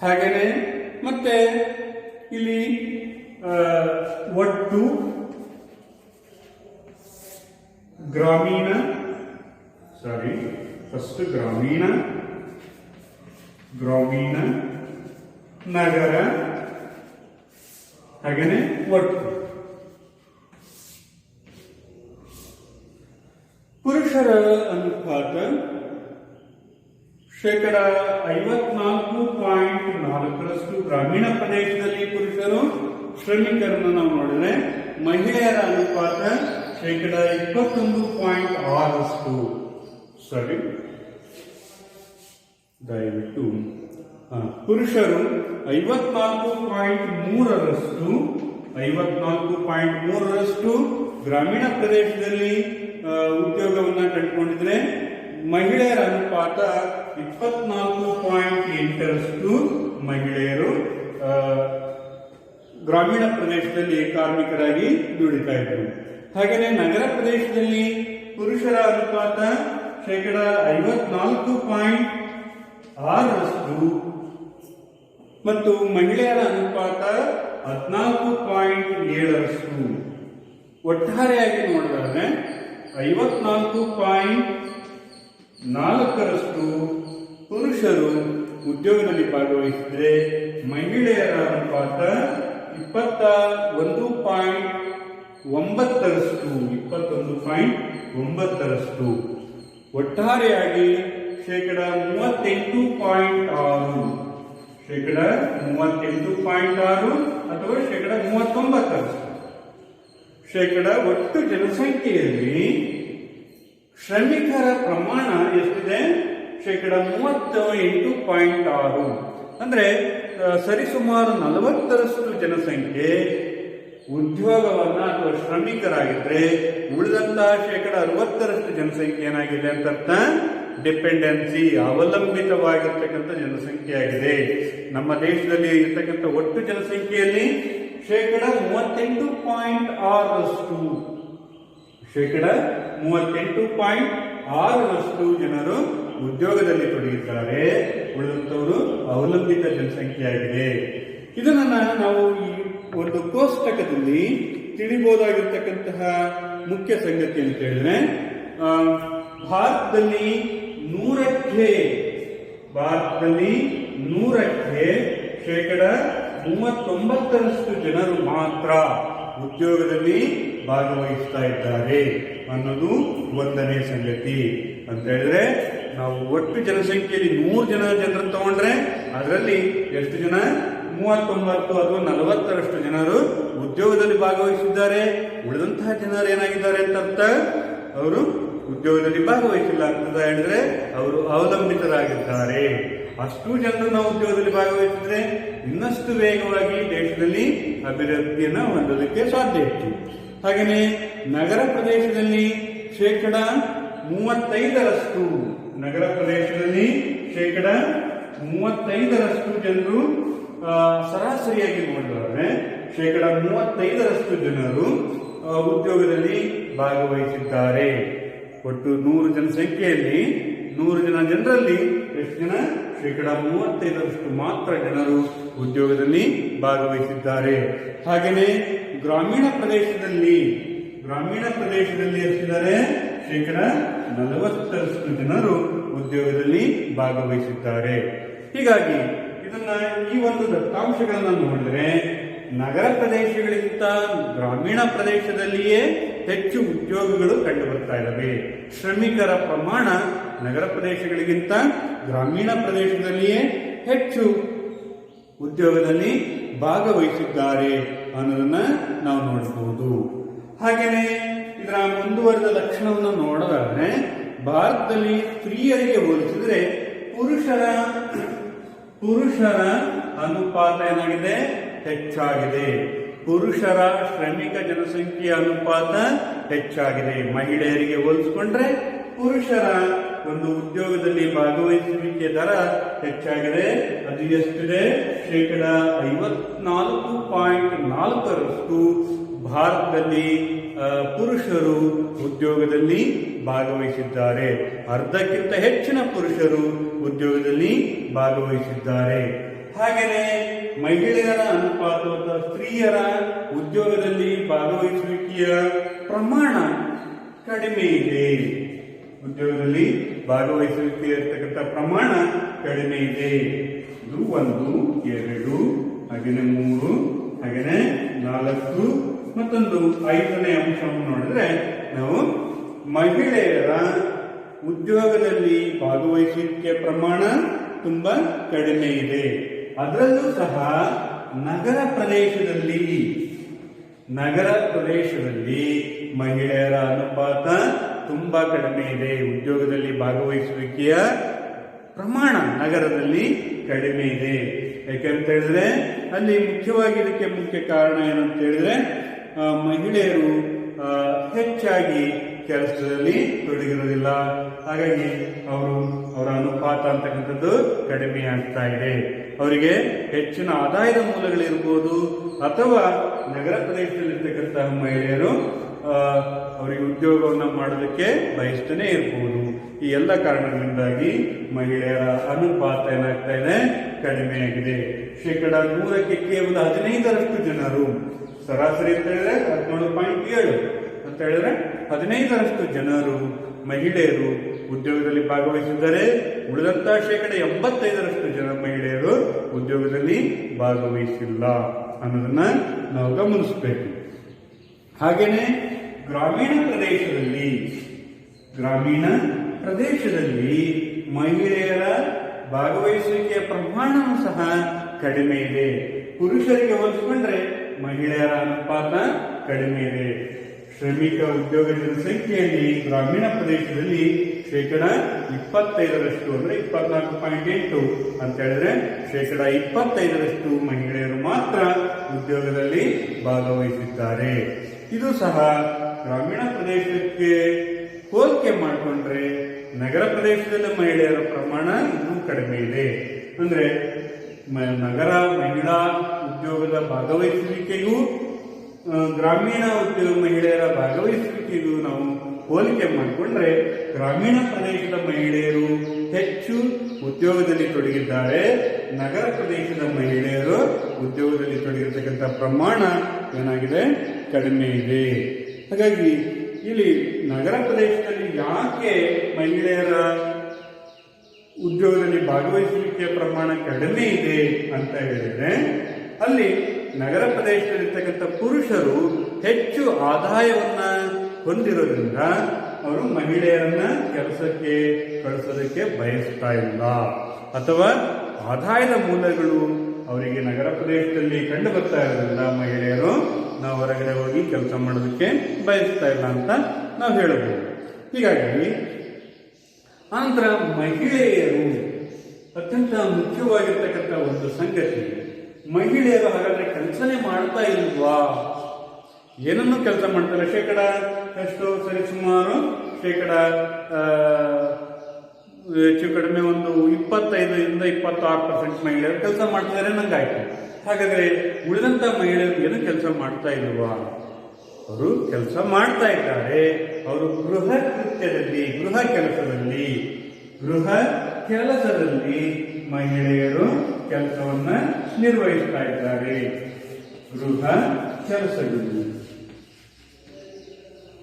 ಹಾಗೆಯೇ ಮತ್ತೆ ಇಲ್ಲಿ ಒಟ್ಟು ಗ್ರಾಮೀಣ ನಗರ ಹಾಗೆಯೇ ಒಟ್ಟು. ಪುರುಷ ಪುರುಷರ ಅನುಪಾತ 54.4% ಗ್ರಾಮೀಣ ಪ್ರದೇಶದಲ್ಲಿ ಪುರುಷರು ಶ್ರಮಿಕರನ್ನು ನಾವು ನೋಡಿದ್ರೆ, ಮಹಿಳೆಯರ ಅನುಪಾತ 21.6%. ಸರಿ, ದಯವಿಟ್ಟು ಪುರುಷರು 54.3% ಗ್ರಾಮೀಣ ಪ್ರದೇಶದಲ್ಲಿ ಉದ್ಯೋಗವನ್ನ ಕಂಡುಕೊಂಡಿದ್ರೆ, ಮಹಿಳೆಯರ ಅನುಪಾತ 24.8% ಮಹಿಳೆಯರು ಗ್ರಾಮೀಣ ಪ್ರದೇಶದಲ್ಲಿ ಕಾರ್ಮಿಕರಾಗಿ ದುಡಿತಾ ಇದ್ದರು. ಹಾಗೆಯೇ ನಗರ ಪ್ರದೇಶದಲ್ಲಿ ಪುರುಷರ ಅನುಪಾತ 54.6% ಮತ್ತು ಮಹಿಳೆಯರ ಅನುಪಾತ 14.7%. ಒಟ್ಟಾರೆಯಾಗಿ ನೋಡಿದ್ರೆ 54.4% ಪುರುಷರು ಉದ್ಯೋಗದಲ್ಲಿ ಭಾಗವಹಿಸಿದರೆ, ಮಹಿಳೆಯರ ಅನುಪಾತ 21.9%. ಒಟ್ಟಾರೆಯಾಗಿ 38.6% ಅಥವಾ 39% ಒಟ್ಟು ಜನಸಂಖ್ಯೆಯಲ್ಲಿ ಶ್ರಮಿಕರ ಪ್ರಮಾಣ ಎಷ್ಟಿದೆ? 38.6%. ಅಂದ್ರೆ ಸರಿಸುಮಾರು 40% ಜನಸಂಖ್ಯೆ ಉದ್ಯೋಗವನ್ನ ಅಥವಾ ಶ್ರಮಿಕರಾಗಿದ್ರೆ, ಉಳಿದಂತಹ 60% ಜನಸಂಖ್ಯೆ ಏನಾಗಿದೆ ಅಂತ ಅರ್ಥ? ಡಿಪೆಂಡೆನ್ಸಿ, ಅವಲಂಬಿತವಾಗಿರ್ತಕ್ಕಂಥ ಜನಸಂಖ್ಯೆಯಾಗಿದೆ. ನಮ್ಮ ದೇಶದಲ್ಲಿ ಇರ್ತಕ್ಕಂಥ ಒಟ್ಟು ಜನಸಂಖ್ಯೆಯಲ್ಲಿ 38.6% ಜನರು ಉದ್ಯೋಗದಲ್ಲಿ ತೊಡಗಿದ್ದಾರೆ, ಉಳಿದಂತವರು ಅವಲಂಬಿತ ಜನಸಂಖ್ಯೆಯಾಗಿದೆ. ಇದನ್ನ ನಾವು ಈ ಒಂದು ಕೋಷ್ಟಕದಲ್ಲಿ ತಿಳಿಬಹುದಾಗಿರ್ತಕ್ಕಂತಹ ಮುಖ್ಯ ಸಂಗತಿ ಅಂತ ಹೇಳಿದ್ರೆ, ಭಾರತದಲ್ಲಿ 100ಕ್ಕೆ 39% ಜನರು ಮಾತ್ರ ಉದ್ಯೋಗದಲ್ಲಿ ಭಾಗವಹಿಸ್ತಾ ಇದ್ದಾರೆ ಅನ್ನೋದು ಒಂದನೇ ಸಂಗತಿ. ಅಂತ ಹೇಳಿದ್ರೆ, ನಾವು ಒಟ್ಟು ಜನಸಂಖ್ಯೆಯಲ್ಲಿ 100 ಜನರನ್ನು ತಗೊಂಡ್ರೆ ಅದರಲ್ಲಿ ಎಷ್ಟು ಜನ? 39 ಅಥವಾ 40% ಜನರು ಉದ್ಯೋಗದಲ್ಲಿ ಭಾಗವಹಿಸಿದ್ದಾರೆ. ಉಳಿದಂತಹ ಜನರು ಏನಾಗಿದ್ದಾರೆ ಅಂತ ಅರ್ಥ? ಅವರು ಉದ್ಯೋಗದಲ್ಲಿ ಭಾಗವಹಿಸಿಲ್ಲ ಅಂತ ಹೇಳಿದ್ರೆ ಅವರು ಅವಲಂಬಿತರಾಗಿದ್ದಾರೆ. ಅಷ್ಟು ಜನರು ನಾವು ಉದ್ಯೋಗದಲ್ಲಿ ಭಾಗವಹಿಸಿದ್ರೆ ಇನ್ನಷ್ಟು ವೇಗವಾಗಿ ದೇಶದಲ್ಲಿ ಅಭಿವೃದ್ಧಿಯನ್ನು ಹೊಂದೋದಕ್ಕೆ ಸಾಧ್ಯ ಇತ್ತು. ಹಾಗೆಯೇ ನಗರ ಪ್ರದೇಶದಲ್ಲಿ 35% ನಗರ ಪ್ರದೇಶದಲ್ಲಿ 35% ಜನರು ಸರಾಸರಿಯಾಗಿ ನೋಡಿದ್ರೆ 35% ಜನರು ಉದ್ಯೋಗದಲ್ಲಿ ಭಾಗವಹಿಸಿದ್ದಾರೆ. ಒಟ್ಟು 100 ಜನಸಂಖ್ಯೆಯಲ್ಲಿ 100 ಜನರಲ್ಲಿ ಎಷ್ಟು ಜನ? 35% ಮಾತ್ರ ಜನರು ಉದ್ಯೋಗದಲ್ಲಿ ಭಾಗವಹಿಸಿದ್ದಾರೆ. ಹಾಗೆಯೇ ಗ್ರಾಮೀಣ ಪ್ರದೇಶದಲ್ಲಿ ಎಷ್ಟಿದ್ದಾರೆ? 40% ಜನರು ಉದ್ಯೋಗದಲ್ಲಿ ಭಾಗವಹಿಸಿದ್ದಾರೆ. ಹೀಗಾಗಿ ಈ ಒಂದು ದತ್ತಾಂಶಗಳನ್ನು ನೋಡಿದ್ರೆ, ನಗರ ಪ್ರದೇಶಗಳಿಗಿಂತ ಗ್ರಾಮೀಣ ಪ್ರದೇಶದಲ್ಲಿಯೇ ಹೆಚ್ಚು ಉದ್ಯೋಗಗಳು ಕಂಡು ಬರ್ತಾ ಇದ್ದಾವೆ. ಶ್ರಮಿಕರ ಪ್ರಮಾಣ ನಗರ ಪ್ರದೇಶಗಳಿಗಿಂತ ಗ್ರಾಮೀಣ ಪ್ರದೇಶದಲ್ಲಿಯೇ ಹೆಚ್ಚು ಉದ್ಯೋಗದಲ್ಲಿ ಭಾಗವಹಿಸಿದ್ದಾರೆ ಅನ್ನೋದನ್ನ ನಾವು ನೋಡಬಹುದು. ಹಾಗೆಯೇ ಇದರ ಮುಂದುವರೆದ ಲಕ್ಷಣವನ್ನು ನೋಡೋದಾದ್ರೆ, ಭಾರತದಲ್ಲಿ ಸ್ತ್ರೀಯರಿಗೆ ಹೋಲಿಸಿದರೆ ಪುರುಷರ ಅನುಪಾತ ಏನಾಗಿದೆ? ಹೆಚ್ಚಾಗಿದೆ. ಪುರುಷರ ಶ್ರಮಿಕ ಜನಸಂಖ್ಯೆಯ ಅನುಪಾತ ಹೆಚ್ಚಾಗಿದೆ. ಮಹಿಳೆಯರಿಗೆ ಹೋಲಿಸಿಕೊಂಡ್ರೆ ಪುರುಷರ ಒಂದು ಉದ್ಯೋಗದಲ್ಲಿ ಭಾಗವಹಿಸುವಿಕೆ ದರ ಹೆಚ್ಚಾಗಿದೆ. ಅದು ಎಷ್ಟಿದೆ? 54.4% ಭಾರತದಲ್ಲಿ ಪುರುಷರು ಉದ್ಯೋಗದಲ್ಲಿ ಭಾಗವಹಿಸಿದ್ದಾರೆ. ಅರ್ಧಕ್ಕಿಂತ ಹೆಚ್ಚಿನ ಪುರುಷರು ಉದ್ಯೋಗದಲ್ಲಿ ಭಾಗವಹಿಸಿದ್ದಾರೆ. ಹಾಗೆಯೇ ಮಹಿಳೆಯರ ಅನುಪಾತ ಅಥವಾ ಸ್ತ್ರೀಯರ ಉದ್ಯೋಗದಲ್ಲಿ ಭಾಗವಹಿಸುವಿಕೆಯ ಪ್ರಮಾಣ ಕಡಿಮೆ ಇದೆ. ಉದ್ಯೋಗದಲ್ಲಿ ಭಾಗವಹಿಸುವಿಕೆ ಇರತಕ್ಕಂಥ ಪ್ರಮಾಣ ಕಡಿಮೆ ಇದೆ. ಇದು 1, 2, ಹಾಗೆಯೇ 3, ಹಾಗೆಯೇ 4, ಮತ್ತೊಂದು 5ನೇ ಅಂಶವನ್ನು ನೋಡಿದ್ರೆ ನಾವು ಮಹಿಳೆಯರ ಉದ್ಯೋಗದಲ್ಲಿ ಭಾಗವಹಿಸುವಿಕೆ ಪ್ರಮಾಣ ತುಂಬಾ ಕಡಿಮೆ ಇದೆ. ಅದರಲ್ಲೂ ಸಹ ನಗರ ಪ್ರದೇಶದಲ್ಲಿ ಮಹಿಳೆಯರ ಅನುಪಾತ ತುಂಬಾ ಕಡಿಮೆ ಇದೆ. ಉದ್ಯೋಗದಲ್ಲಿ ಭಾಗವಹಿಸುವಿಕೆಯ ಪ್ರಮಾಣ ನಗರದಲ್ಲಿ ಕಡಿಮೆ ಇದೆ. ಯಾಕೆಂತ ಹೇಳಿದ್ರೆ ಅಲ್ಲಿ ಮುಖ್ಯವಾಗಿ ಇದಕ್ಕೆ ಮುಖ್ಯ ಕಾರಣ ಏನಂತ ಹೇಳಿದ್ರೆ ಮಹಿಳೆಯರು ಹೆಚ್ಚಾಗಿ ಕೆಲಸದಲ್ಲಿ ತೊಡಗಿರೋದಿಲ್ಲ. ಹಾಗಾಗಿ ಅವರ ಅನುಪಾತ ಅಂತಕ್ಕಂಥದ್ದು ಕಡಿಮೆ ಆಗ್ತಾ ಇದೆ. ಅವರಿಗೆ ಹೆಚ್ಚಿನ ಆದಾಯದ ಮೂಲಗಳಿರ್ಬೋದು ಅಥವಾ ನಗರ ಪ್ರದೇಶದಲ್ಲಿರ್ತಕ್ಕಂತಹ ಮಹಿಳೆಯರು ಅವರಿಗೆ ಉದ್ಯೋಗವನ್ನು ಮಾಡೋದಕ್ಕೆ ಬಯಸ್ತಾನೆ ಇರಬಹುದು. ಈ ಎಲ್ಲ ಕಾರಣಗಳಿಂದಾಗಿ ಮಹಿಳೆಯರ ಅನುಪಾತ ಏನಾಗ್ತಾ ಇದೆ, ಕಡಿಮೆಯಾಗಿದೆ. 100ಕ್ಕೆ ಕೇವಲ 15ರಷ್ಟು ಜನರು, ಸರಾಸರಿ ಅಂತ ಹೇಳಿದ್ರೆ 17.7 ಅಂತ ಹೇಳಿದ್ರೆ 15ರಷ್ಟು ಜನರು ಮಹಿಳೆಯರು ಉದ್ಯೋಗದಲ್ಲಿ ಭಾಗವಹಿಸಿದ್ದಾರೆ. ಉಳಿದಂತಹ 85ರಷ್ಟು ಜನ ಮಹಿಳೆಯರು ಉದ್ಯೋಗದಲ್ಲಿ ಭಾಗವಹಿಸಿಲ್ಲ ಅನ್ನೋದನ್ನ ನಾವು ಗಮನಿಸಬೇಕು. ಹಾಗೇನೆ ಗ್ರಾಮೀಣ ಪ್ರದೇಶದಲ್ಲಿ ಮಹಿಳೆಯರ ಭಾಗವಹಿಸುವಿಕೆಯ ಪ್ರಮಾಣವೂ ಸಹ ಕಡಿಮೆ ಇದೆ. ಪುರುಷರಿಗೆ ಹೋಲಿಸಿಕೊಂಡ್ರೆ ಮಹಿಳೆಯರ ಅನುಪಾತ ಕಡಿಮೆ ಇದೆ. ಶ್ರಮಿಕ ಉದ್ಯೋಗ ಜನಸಂಖ್ಯೆಯಲ್ಲಿ ಗ್ರಾಮೀಣ ಪ್ರದೇಶದಲ್ಲಿ 25% ಅಂದ್ರೆ 24.8 ಅಂತ ಹೇಳಿದ್ರೆ 25% ಮಹಿಳೆಯರು ಮಾತ್ರ ಉದ್ಯೋಗದಲ್ಲಿ ಭಾಗವಹಿಸಿದ್ದಾರೆ. ಇದು ಸಹ ಗ್ರಾಮೀಣ ಪ್ರದೇಶಕ್ಕೆ ಹೋಲಿಕೆ ಮಾಡಿಕೊಂಡ್ರೆ ನಗರ ಪ್ರದೇಶದಲ್ಲಿ ಮಹಿಳೆಯರ ಪ್ರಮಾಣ ಇನ್ನೂ ಕಡಿಮೆ ಇದೆ. ಅಂದ್ರೆ ನಗರ ಮಹಿಳಾ ಉದ್ಯೋಗದ ಭಾಗವಹಿಸುವಿಕೆಗೂ ಗ್ರಾಮೀಣ ಉದ್ಯೋಗ ಮಹಿಳೆಯರ ಭಾಗವಹಿಸುವಿಕೆಗೂ ನಾವು ಹೋಲಿಕೆ ಮಾಡಿಕೊಂಡ್ರೆ ಗ್ರಾಮೀಣ ಪ್ರದೇಶದ ಮಹಿಳೆಯರು ಹೆಚ್ಚು ಉದ್ಯೋಗದಲ್ಲಿ ತೊಡಗಿದ್ದಾರೆ. ನಗರ ಪ್ರದೇಶದ ಮಹಿಳೆಯರು ಉದ್ಯೋಗದಲ್ಲಿ ತೊಡಗಿರ್ತಕ್ಕಂಥ ಪ್ರಮಾಣ ಏನಾಗಿದೆ, ಕಡಿಮೆ ಇದೆ. ಹಾಗಾಗಿ ಇಲ್ಲಿ ನಗರ ಪ್ರದೇಶದಲ್ಲಿ ಯಾಕೆ ಮಹಿಳೆಯರ ಉದ್ಯೋಗದಲ್ಲಿ ಭಾಗವಹಿಸುವಿಕೆಯ ಪ್ರಮಾಣ ಕಡಿಮೆ ಇದೆ ಅಂತ ಹೇಳಿದ್ರೆ, ಅಲ್ಲಿ ನಗರ ಪ್ರದೇಶದಲ್ಲಿರ್ತಕ್ಕಂಥ ಪುರುಷರು ಹೆಚ್ಚು ಆದಾಯವನ್ನ ಹೊಂದಿರೋದ್ರಿಂದ ಅವರು ಮಹಿಳೆಯರನ್ನ ಕೆಲಸಕ್ಕೆ ಕಳಿಸೋದಕ್ಕೆ ಬಯಸ್ತಾ ಇಲ್ಲ, ಅಥವಾ ಆದಾಯದ ಮೂಲಗಳು ಅವರಿಗೆ ನಗರ ಪ್ರದೇಶದಲ್ಲಿ ಕಂಡು ಬರ್ತಾ ಇರೋದ್ರಿಂದ ಮಹಿಳೆಯರು ನಾವು ಹೊರಗಡೆ ಹೋಗಿ ಕೆಲಸ ಮಾಡೋದಕ್ಕೆ ಬಯಸ್ತಾ ಇಲ್ಲ ಅಂತ ನಾವು ಹೇಳಬಹುದು. ಹೀಗಾಗಿ ಆನಂತರ ಮಹಿಳೆಯರು ಅತ್ಯಂತ ಮುಖ್ಯವಾಗಿರ್ತಕ್ಕಂಥ ಒಂದು ಸಂಗತಿ, ಮಹಿಳೆಯರು ಹಾಗಾದ್ರೆ ಕೆಲಸನೇ ಮಾಡ್ತಾ ಇಲ್ವಾ? ಏನನ್ನು ಕೆಲಸ ಮಾಡ್ತಾರೆ? ಎಷ್ಟು ಸರಿಸುಮಾರು ಹೆಚ್ಚು ಕಡಿಮೆ ಒಂದು 25ರಿಂದ 26% ಮಹಿಳೆಯರು ಕೆಲಸ ಮಾಡ್ತಿದ್ದಾರೆ ನಂಗಾಯ್ತು. ಹಾಗಾದ್ರೆ ಉಳಿದಂತ ಮಹಿಳೆಯರು ಏನು ಕೆಲಸ ಮಾಡ್ತಾ ಇಲ್ವಾ? ಅವರು ಕೆಲಸ ಮಾಡ್ತಾ ಇದ್ದಾರೆ. ಅವರು ಗೃಹ ಕೆಲಸದಲ್ಲಿ ಮಹಿಳೆಯರು ಕೆಲಸವನ್ನ ನಿರ್ವಹಿಸ್ತಾ ಇದ್ದಾರೆ.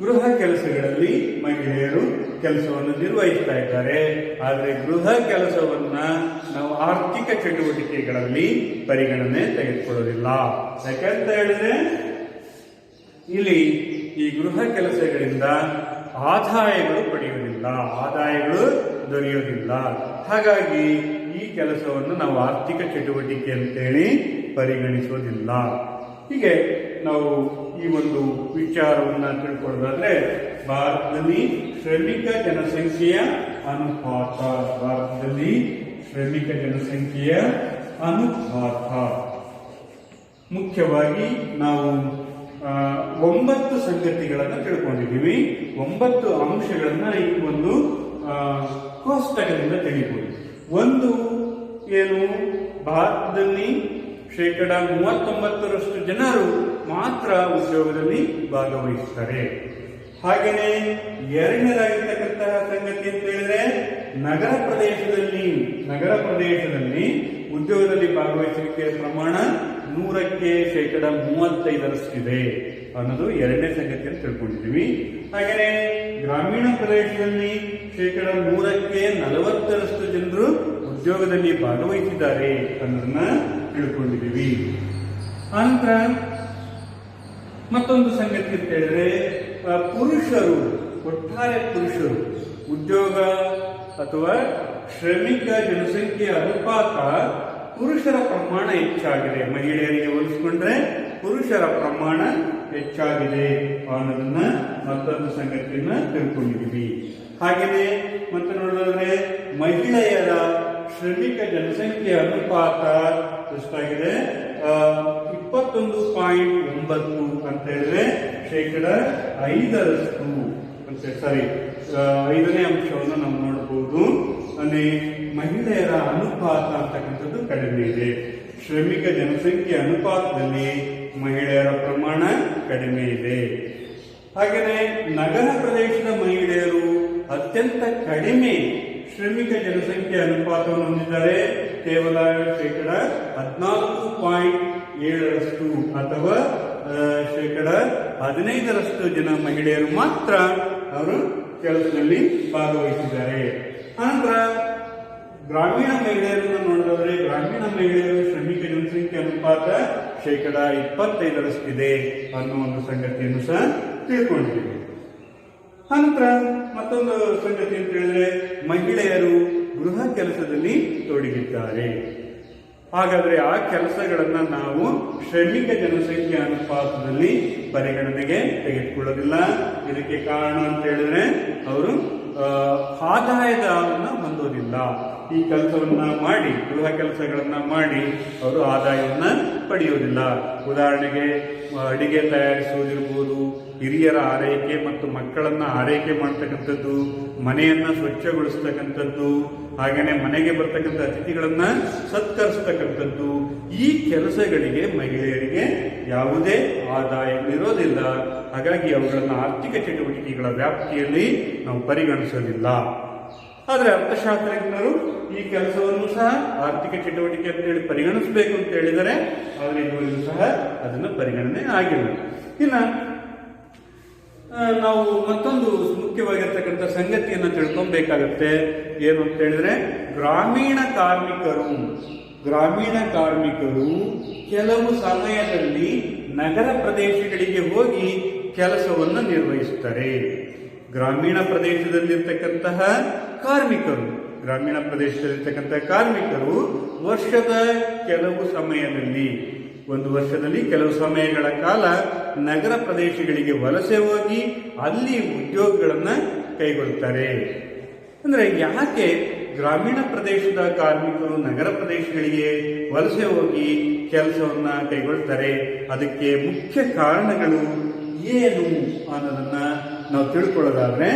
ಗೃಹ ಕೆಲಸಗಳಲ್ಲಿ ಮಹಿಳೆಯರು ಕೆಲಸವನ್ನು ನಿರ್ವಹಿಸ್ತಾ ಇದ್ದಾರೆ. ಆದರೆ ಗೃಹ ಕೆಲಸವನ್ನ ನಾವು ಆರ್ಥಿಕ ಚಟುವಟಿಕೆಗಳಲ್ಲಿ ಪರಿಗಣನೆ ತೆಗೆದುಕೊಳ್ಳೋದಿಲ್ಲ. ಯಾಕಂತ ಹೇಳಿದ್ರೆ ಇಲ್ಲಿ ಈ ಗೃಹ ಕೆಲಸಗಳಿಂದ ಆದಾಯಗಳು ದೊರೆಯೋದಿಲ್ಲ. ಹಾಗಾಗಿ ಈ ಕೆಲಸವನ್ನು ನಾವು ಆರ್ಥಿಕ ಚಟುವಟಿಕೆ ಅಂತೇಳಿ ಪರಿಗಣಿಸೋದಿಲ್ಲ. ಹೀಗೆ ನಾವು ಈ ಒಂದು ವಿಚಾರವನ್ನ ತಿಳ್ಕೊಳ್ಳೋದಾದ್ರೆ, ಭಾರತದಲ್ಲಿ ಶ್ರಮಿಕ ಜನಸಂಖ್ಯೆಯ ಅನುಪಾತ ಮುಖ್ಯವಾಗಿ ನಾವು 9 ಸಂಗತಿಗಳನ್ನು ತಿಳ್ಕೊಂಡಿದ್ದೀವಿ. 9 ಅಂಶಗಳನ್ನ ಈ ಒಂದು ಕೋಷ್ಟಕದಿಂದ ತಿಳಿಬಹುದು. ಒಂದು ಏನು, ಭಾರತದಲ್ಲಿ 39% ಜನರು ಮಾತ್ರ ಉದ್ಯೋಗದಲ್ಲಿ ಭಾಗವಹಿಸುತ್ತಾರೆ. ಹಾಗೆಯೇ ಎರಡನೇದಾಗಿರ್ತಕ್ಕಂತಹ ಸಂಗತಿ ಅಂತ ಹೇಳಿದ್ರೆ, ನಗರ ಪ್ರದೇಶದಲ್ಲಿ ಉದ್ಯೋಗದಲ್ಲಿ ಭಾಗವಹಿಸುವಿಕೆಯ ಪ್ರಮಾಣ 100ಕ್ಕೆ 35% ಅನ್ನೋದು ಎರಡನೇ ಸಂಗತಿ ಅಂತ ತಿಳ್ಕೊಂಡಿದ್ದೀವಿ. ಹಾಗೆಯೇ ಗ್ರಾಮೀಣ ಪ್ರದೇಶದಲ್ಲಿ 100ಕ್ಕೆ 40% ಜನರು ಉದ್ಯೋಗದಲ್ಲಿ ಭಾಗವಹಿಸಿದ್ದಾರೆ ಅನ್ನೋದನ್ನ ತಿಳ್ಕೊಂಡಿದ್ದೀವಿ. ನಂತರ ಮತ್ತೊಂದು ಸಂಗತಿ ಅಂತ ಹೇಳಿದ್ರೆ, ಒಟ್ಟಾರೆ ಪುರುಷರು ಉದ್ಯೋಗ ಅಥವಾ ಶ್ರಮಿಕ ಜನಸಂಖ್ಯೆ ಅನುಪಾತ ಪುರುಷರ ಪ್ರಮಾಣ ಹೆಚ್ಚಾಗಿದೆ, ಮಹಿಳೆಯರಿಗೆ ಹೋಲಿಸಿಕೊಂಡ್ರೆ ಪುರುಷರ ಪ್ರಮಾಣ ಹೆಚ್ಚಾಗಿದೆ ಅನ್ನೋದನ್ನ ಮತ್ತೊಂದು ಸಂಗತಿಯನ್ನ ತಿಳ್ಕೊಂಡಿದ್ದೀವಿ. ಹಾಗೆಯೇ ಮತ್ತೆ ನೋಡಿದ್ರೆ ಮಹಿಳೆಯರ ಶ್ರಮಿಕ ಜನಸಂಖ್ಯೆ ಅನುಪಾತ ಎಷ್ಟಾಗಿದೆ, 21.9 ಅಂತ ಹೇಳಿದ್ರೆ 5% ಸಾರಿ 5ನೇ ಅಂಶವನ್ನು ನಾವು ನೋಡಬಹುದು. ಅಲ್ಲಿ ಮಹಿಳೆಯರ ಅನುಪಾತ ಅಂತಕ್ಕಂಥದ್ದು ಕಡಿಮೆ ಇದೆ. ಶ್ರಮಿಕ ಜನಸಂಖ್ಯೆ ಅನುಪಾತದಲ್ಲಿ ಮಹಿಳೆಯರ ಪ್ರಮಾಣ ಕಡಿಮೆ ಇದೆ. ಹಾಗೆಯೇ ನಗರ ಪ್ರದೇಶದ ಮಹಿಳೆಯರು ಅತ್ಯಂತ ಕಡಿಮೆ ಶ್ರಮಿಕ ಜನಸಂಖ್ಯೆ ಅನುಪಾತವನ್ನು ಹೊಂದಿದ್ದಾರೆ. ಕೇವಲ 14.7% ಅಥವಾ 15% ಜನ ಮಹಿಳೆಯರು ಮಾತ್ರ ಅವರು ಕೆಲಸದಲ್ಲಿ ಭಾಗವಹಿಸಿದ್ದಾರೆ. ಆನಂತರ ಗ್ರಾಮೀಣ ಮಹಿಳೆಯರನ್ನು ನೋಡಿದ್ರೆ ಗ್ರಾಮೀಣ ಮಹಿಳೆಯರು ಶ್ರಮಿಕ ಜನಸಂಖ್ಯೆ ಅನುಪಾತ 25% ಅನ್ನೋ ಒಂದು ಸಂಗತಿಯನ್ನು ಸಹ ತಿಳ್ಕೊಂಡಿದ್ದೀವಿ. ನಂತರ ಮತ್ತೊಂದು ಸಂಗತಿ ಅಂತ ಹೇಳಿದ್ರೆ ಮಹಿಳೆಯರು ಗೃಹ ಕೆಲಸದಲ್ಲಿ ತೊಡಗಿದ್ದಾರೆ. ಹಾಗಾದ್ರೆ ಆ ಕೆಲಸಗಳನ್ನ ನಾವು ಶ್ರಮಿಕ ಜನಸಂಖ್ಯೆ ಅನುಪಾತದಲ್ಲಿ ಪರಿಗಣನೆಗೆ ತೆಗೆದುಕೊಳ್ಳೋದಿಲ್ಲ. ಇದಕ್ಕೆ ಕಾರಣ ಅಂತ ಹೇಳಿದ್ರೆ ಅವರು ಆದಾಯವನ್ನು ಹೊಂದೋದಿಲ್ಲ. ಈ ಕೆಲಸವನ್ನ ಮಾಡಿ ಗೃಹ ಕೆಲಸಗಳನ್ನ ಮಾಡಿ ಅವರು ಆದಾಯವನ್ನ ಪಡೆಯೋದಿಲ್ಲ. ಉದಾಹರಣೆಗೆ ಅಡಿಗೆ ತಯಾರಿಸುವುದಿರ್ಬೋದು, ಹಿರಿಯರ ಆರೈಕೆ ಮತ್ತು ಮಕ್ಕಳನ್ನ ಆರೈಕೆ ಮಾಡ್ತಕ್ಕಂಥದ್ದು, ಮನೆಯನ್ನ ಸ್ವಚ್ಛಗೊಳಿಸ್ತಕ್ಕಂಥದ್ದು, ಹಾಗೆಯೇ ಮನೆಗೆ ಬರ್ತಕ್ಕಂಥ ಅತಿಥಿಗಳನ್ನ ಸತ್ಕರಿಸ್ತಕ್ಕಂಥದ್ದು, ಈ ಕೆಲಸಗಳಿಗೆ ಮಹಿಳೆಯರಿಗೆ ಯಾವುದೇ ಆದಾಯವಿರೋದಿಲ್ಲ. ಹಾಗಾಗಿ ಅವುಗಳನ್ನು ಆರ್ಥಿಕ ಚಟುವಟಿಕೆಗಳ ವ್ಯಾಪ್ತಿಯಲ್ಲಿ ನಾವು ಪರಿಗಣಿಸೋದಿಲ್ಲ. ಆದರೆ ಅರ್ಥಶಾಸ್ತ್ರಜ್ಞರು ಈ ಕೆಲಸವನ್ನು ಸಹ ಆರ್ಥಿಕ ಚಟುವಟಿಕೆ ಅಂತ ಹೇಳಿ ಪರಿಗಣಿಸಬೇಕು ಅಂತ ಹೇಳಿದರೆ, ಆದರೆ ಇದುವರೆಗೂ ಸಹ ಅದನ್ನು ಪರಿಗಣನೆ ಆಗಿಲ್ಲ. ಇನ್ನು ನಾವು ಮತ್ತೊಂದು ಮುಖ್ಯವಾಗಿರ್ತಕ್ಕಂಥ ಸಂಗತಿಯನ್ನು ತಿಳ್ಕೊಬೇಕಾಗತ್ತೆ. ಏನು ಅಂತ ಹೇಳಿದ್ರೆ ಗ್ರಾಮೀಣ ಕಾರ್ಮಿಕರು ಕೆಲವು ಸಮಯದಲ್ಲಿ ನಗರ ಪ್ರದೇಶಗಳಿಗೆ ಹೋಗಿ ಕೆಲಸವನ್ನು ನಿರ್ವಹಿಸುತ್ತಾರೆ. ಗ್ರಾಮೀಣ ಪ್ರದೇಶದಲ್ಲಿರ್ತಕ್ಕಂತಹ ಕಾರ್ಮಿಕರು ವರ್ಷದ ಕೆಲವು ಸಮಯದಲ್ಲಿ, ಒಂದು ವರ್ಷದಲ್ಲಿ ಕೆಲವು ಸಮಯಗಳ ಕಾಲ ನಗರ ಪ್ರದೇಶಗಳಿಗೆ ವಲಸೆ ಹೋಗಿ ಅಲ್ಲಿ ಉದ್ಯೋಗಗಳನ್ನು ಕೈಗೊಳ್ಳುತ್ತಾರೆ. ಅಂದ್ರೆ ಯಾಕೆ ಗ್ರಾಮೀಣ ಪ್ರದೇಶದ ಕಾರ್ಮಿಕರು ನಗರ ಪ್ರದೇಶಗಳಿಗೆ ವಲಸೆ ಹೋಗಿ ಕೆಲಸವನ್ನ ಕೈಗೊಳ್ತಾರೆ, ಅದಕ್ಕೆ ಮುಖ್ಯ ಕಾರಣಗಳು ಏನು ಅನ್ನೋದನ್ನ ನಾವು ತಿಳ್ಕೊಳ್ಳೋದಾದ್ರೆ,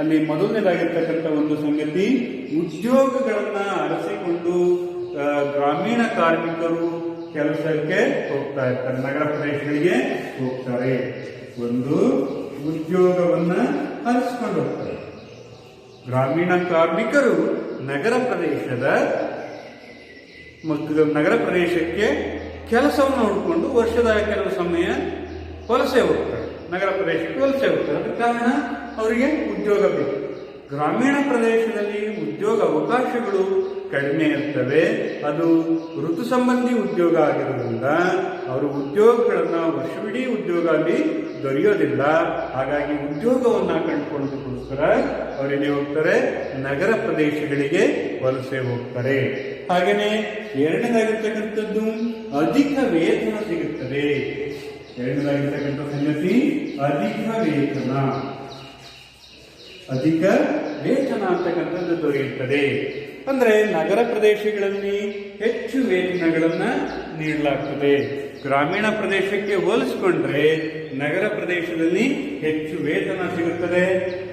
ಅಲ್ಲಿ ಮೊದಲನೇದಾಗಿರ್ತಕ್ಕಂಥ ಒಂದು ಸಂಗತಿ, ಉದ್ಯೋಗಗಳನ್ನ ಅರಸಿಕೊಂಡು ಗ್ರಾಮೀಣ ಕಾರ್ಮಿಕರು ಕೆಲಸಕ್ಕೆ ಹೋಗ್ತಾ ಇರ್ತಾರೆ, ನಗರ ಪ್ರದೇಶಗಳಿಗೆ ಹೋಗ್ತಾರೆ. ಒಂದು ಉದ್ಯೋಗವನ್ನ ಅರಸಿಕೊಂಡು ಹೋಗ್ತಾರೆ. ಗ್ರಾಮೀಣ ಕಾರ್ಮಿಕರು ನಗರ ಪ್ರದೇಶಕ್ಕೆ ಕೆಲಸವನ್ನು ಹುಡ್ಕೊಂಡು ವರ್ಷದ ಕೆಲವು ಸಮಯ ವಲಸೆ ಹೋಗ್ತಾರೆ, ನಗರ ಪ್ರದೇಶಕ್ಕೆ ವಲಸೆ ಹೋಗ್ತಾರೆ. ಅದಕ್ಕೆ ಕಾರಣ ಅವರಿಗೆ ಉದ್ಯೋಗ ಬೇಕು. ಗ್ರಾಮೀಣ ಪ್ರದೇಶದಲ್ಲಿ ಉದ್ಯೋಗ ಅವಕಾಶಗಳು ಕಡಿಮೆ ಇರ್ತವೆ. ಅದು ಋತು ಸಂಬಂಧಿ ಉದ್ಯೋಗ ಆಗಿರೋದ್ರಿಂದ ಅವರು ಉದ್ಯೋಗಗಳನ್ನ ವರ್ಷವಿಡೀ ಉದ್ಯೋಗ ಅಲ್ಲಿ ದೊರೆಯೋದಿಲ್ಲ. ಹಾಗಾಗಿ ಉದ್ಯೋಗವನ್ನ ಕಂಡುಕೊಳ್ಳೋದಕ್ಕೋಸ್ಕರ ಅವರಿಗೆ ಹೋಗ್ತಾರೆ, ನಗರ ಪ್ರದೇಶಗಳಿಗೆ ವಲಸೆ ಹೋಗ್ತಾರೆ. ಹಾಗೆಯೇ ಎರಡನೇದಾಗಿರ್ತಕ್ಕಂಥದ್ದು ಅಧಿಕ ವೇತನ ಸಿಗುತ್ತದೆ. ಎರಡನೇದಾಗಿರ್ತಕ್ಕಂಥ ಸಂಗತಿ ಅಧಿಕ ವೇತನ ಅಂತಕ್ಕಂಥದ್ದು ದೊರೆಯುತ್ತದೆ. ಅಂದ್ರೆ ನಗರ ಪ್ರದೇಶಗಳಲ್ಲಿ ಹೆಚ್ಚು ವೇತನಗಳನ್ನ ನೀಡಲಾಗ್ತದೆ. ಗ್ರಾಮೀಣ ಪ್ರದೇಶಕ್ಕೆ ಹೋಲಿಸಿಕೊಂಡ್ರೆ ನಗರ ಪ್ರದೇಶದಲ್ಲಿ ಹೆಚ್ಚು ವೇತನ ಸಿಗುತ್ತದೆ.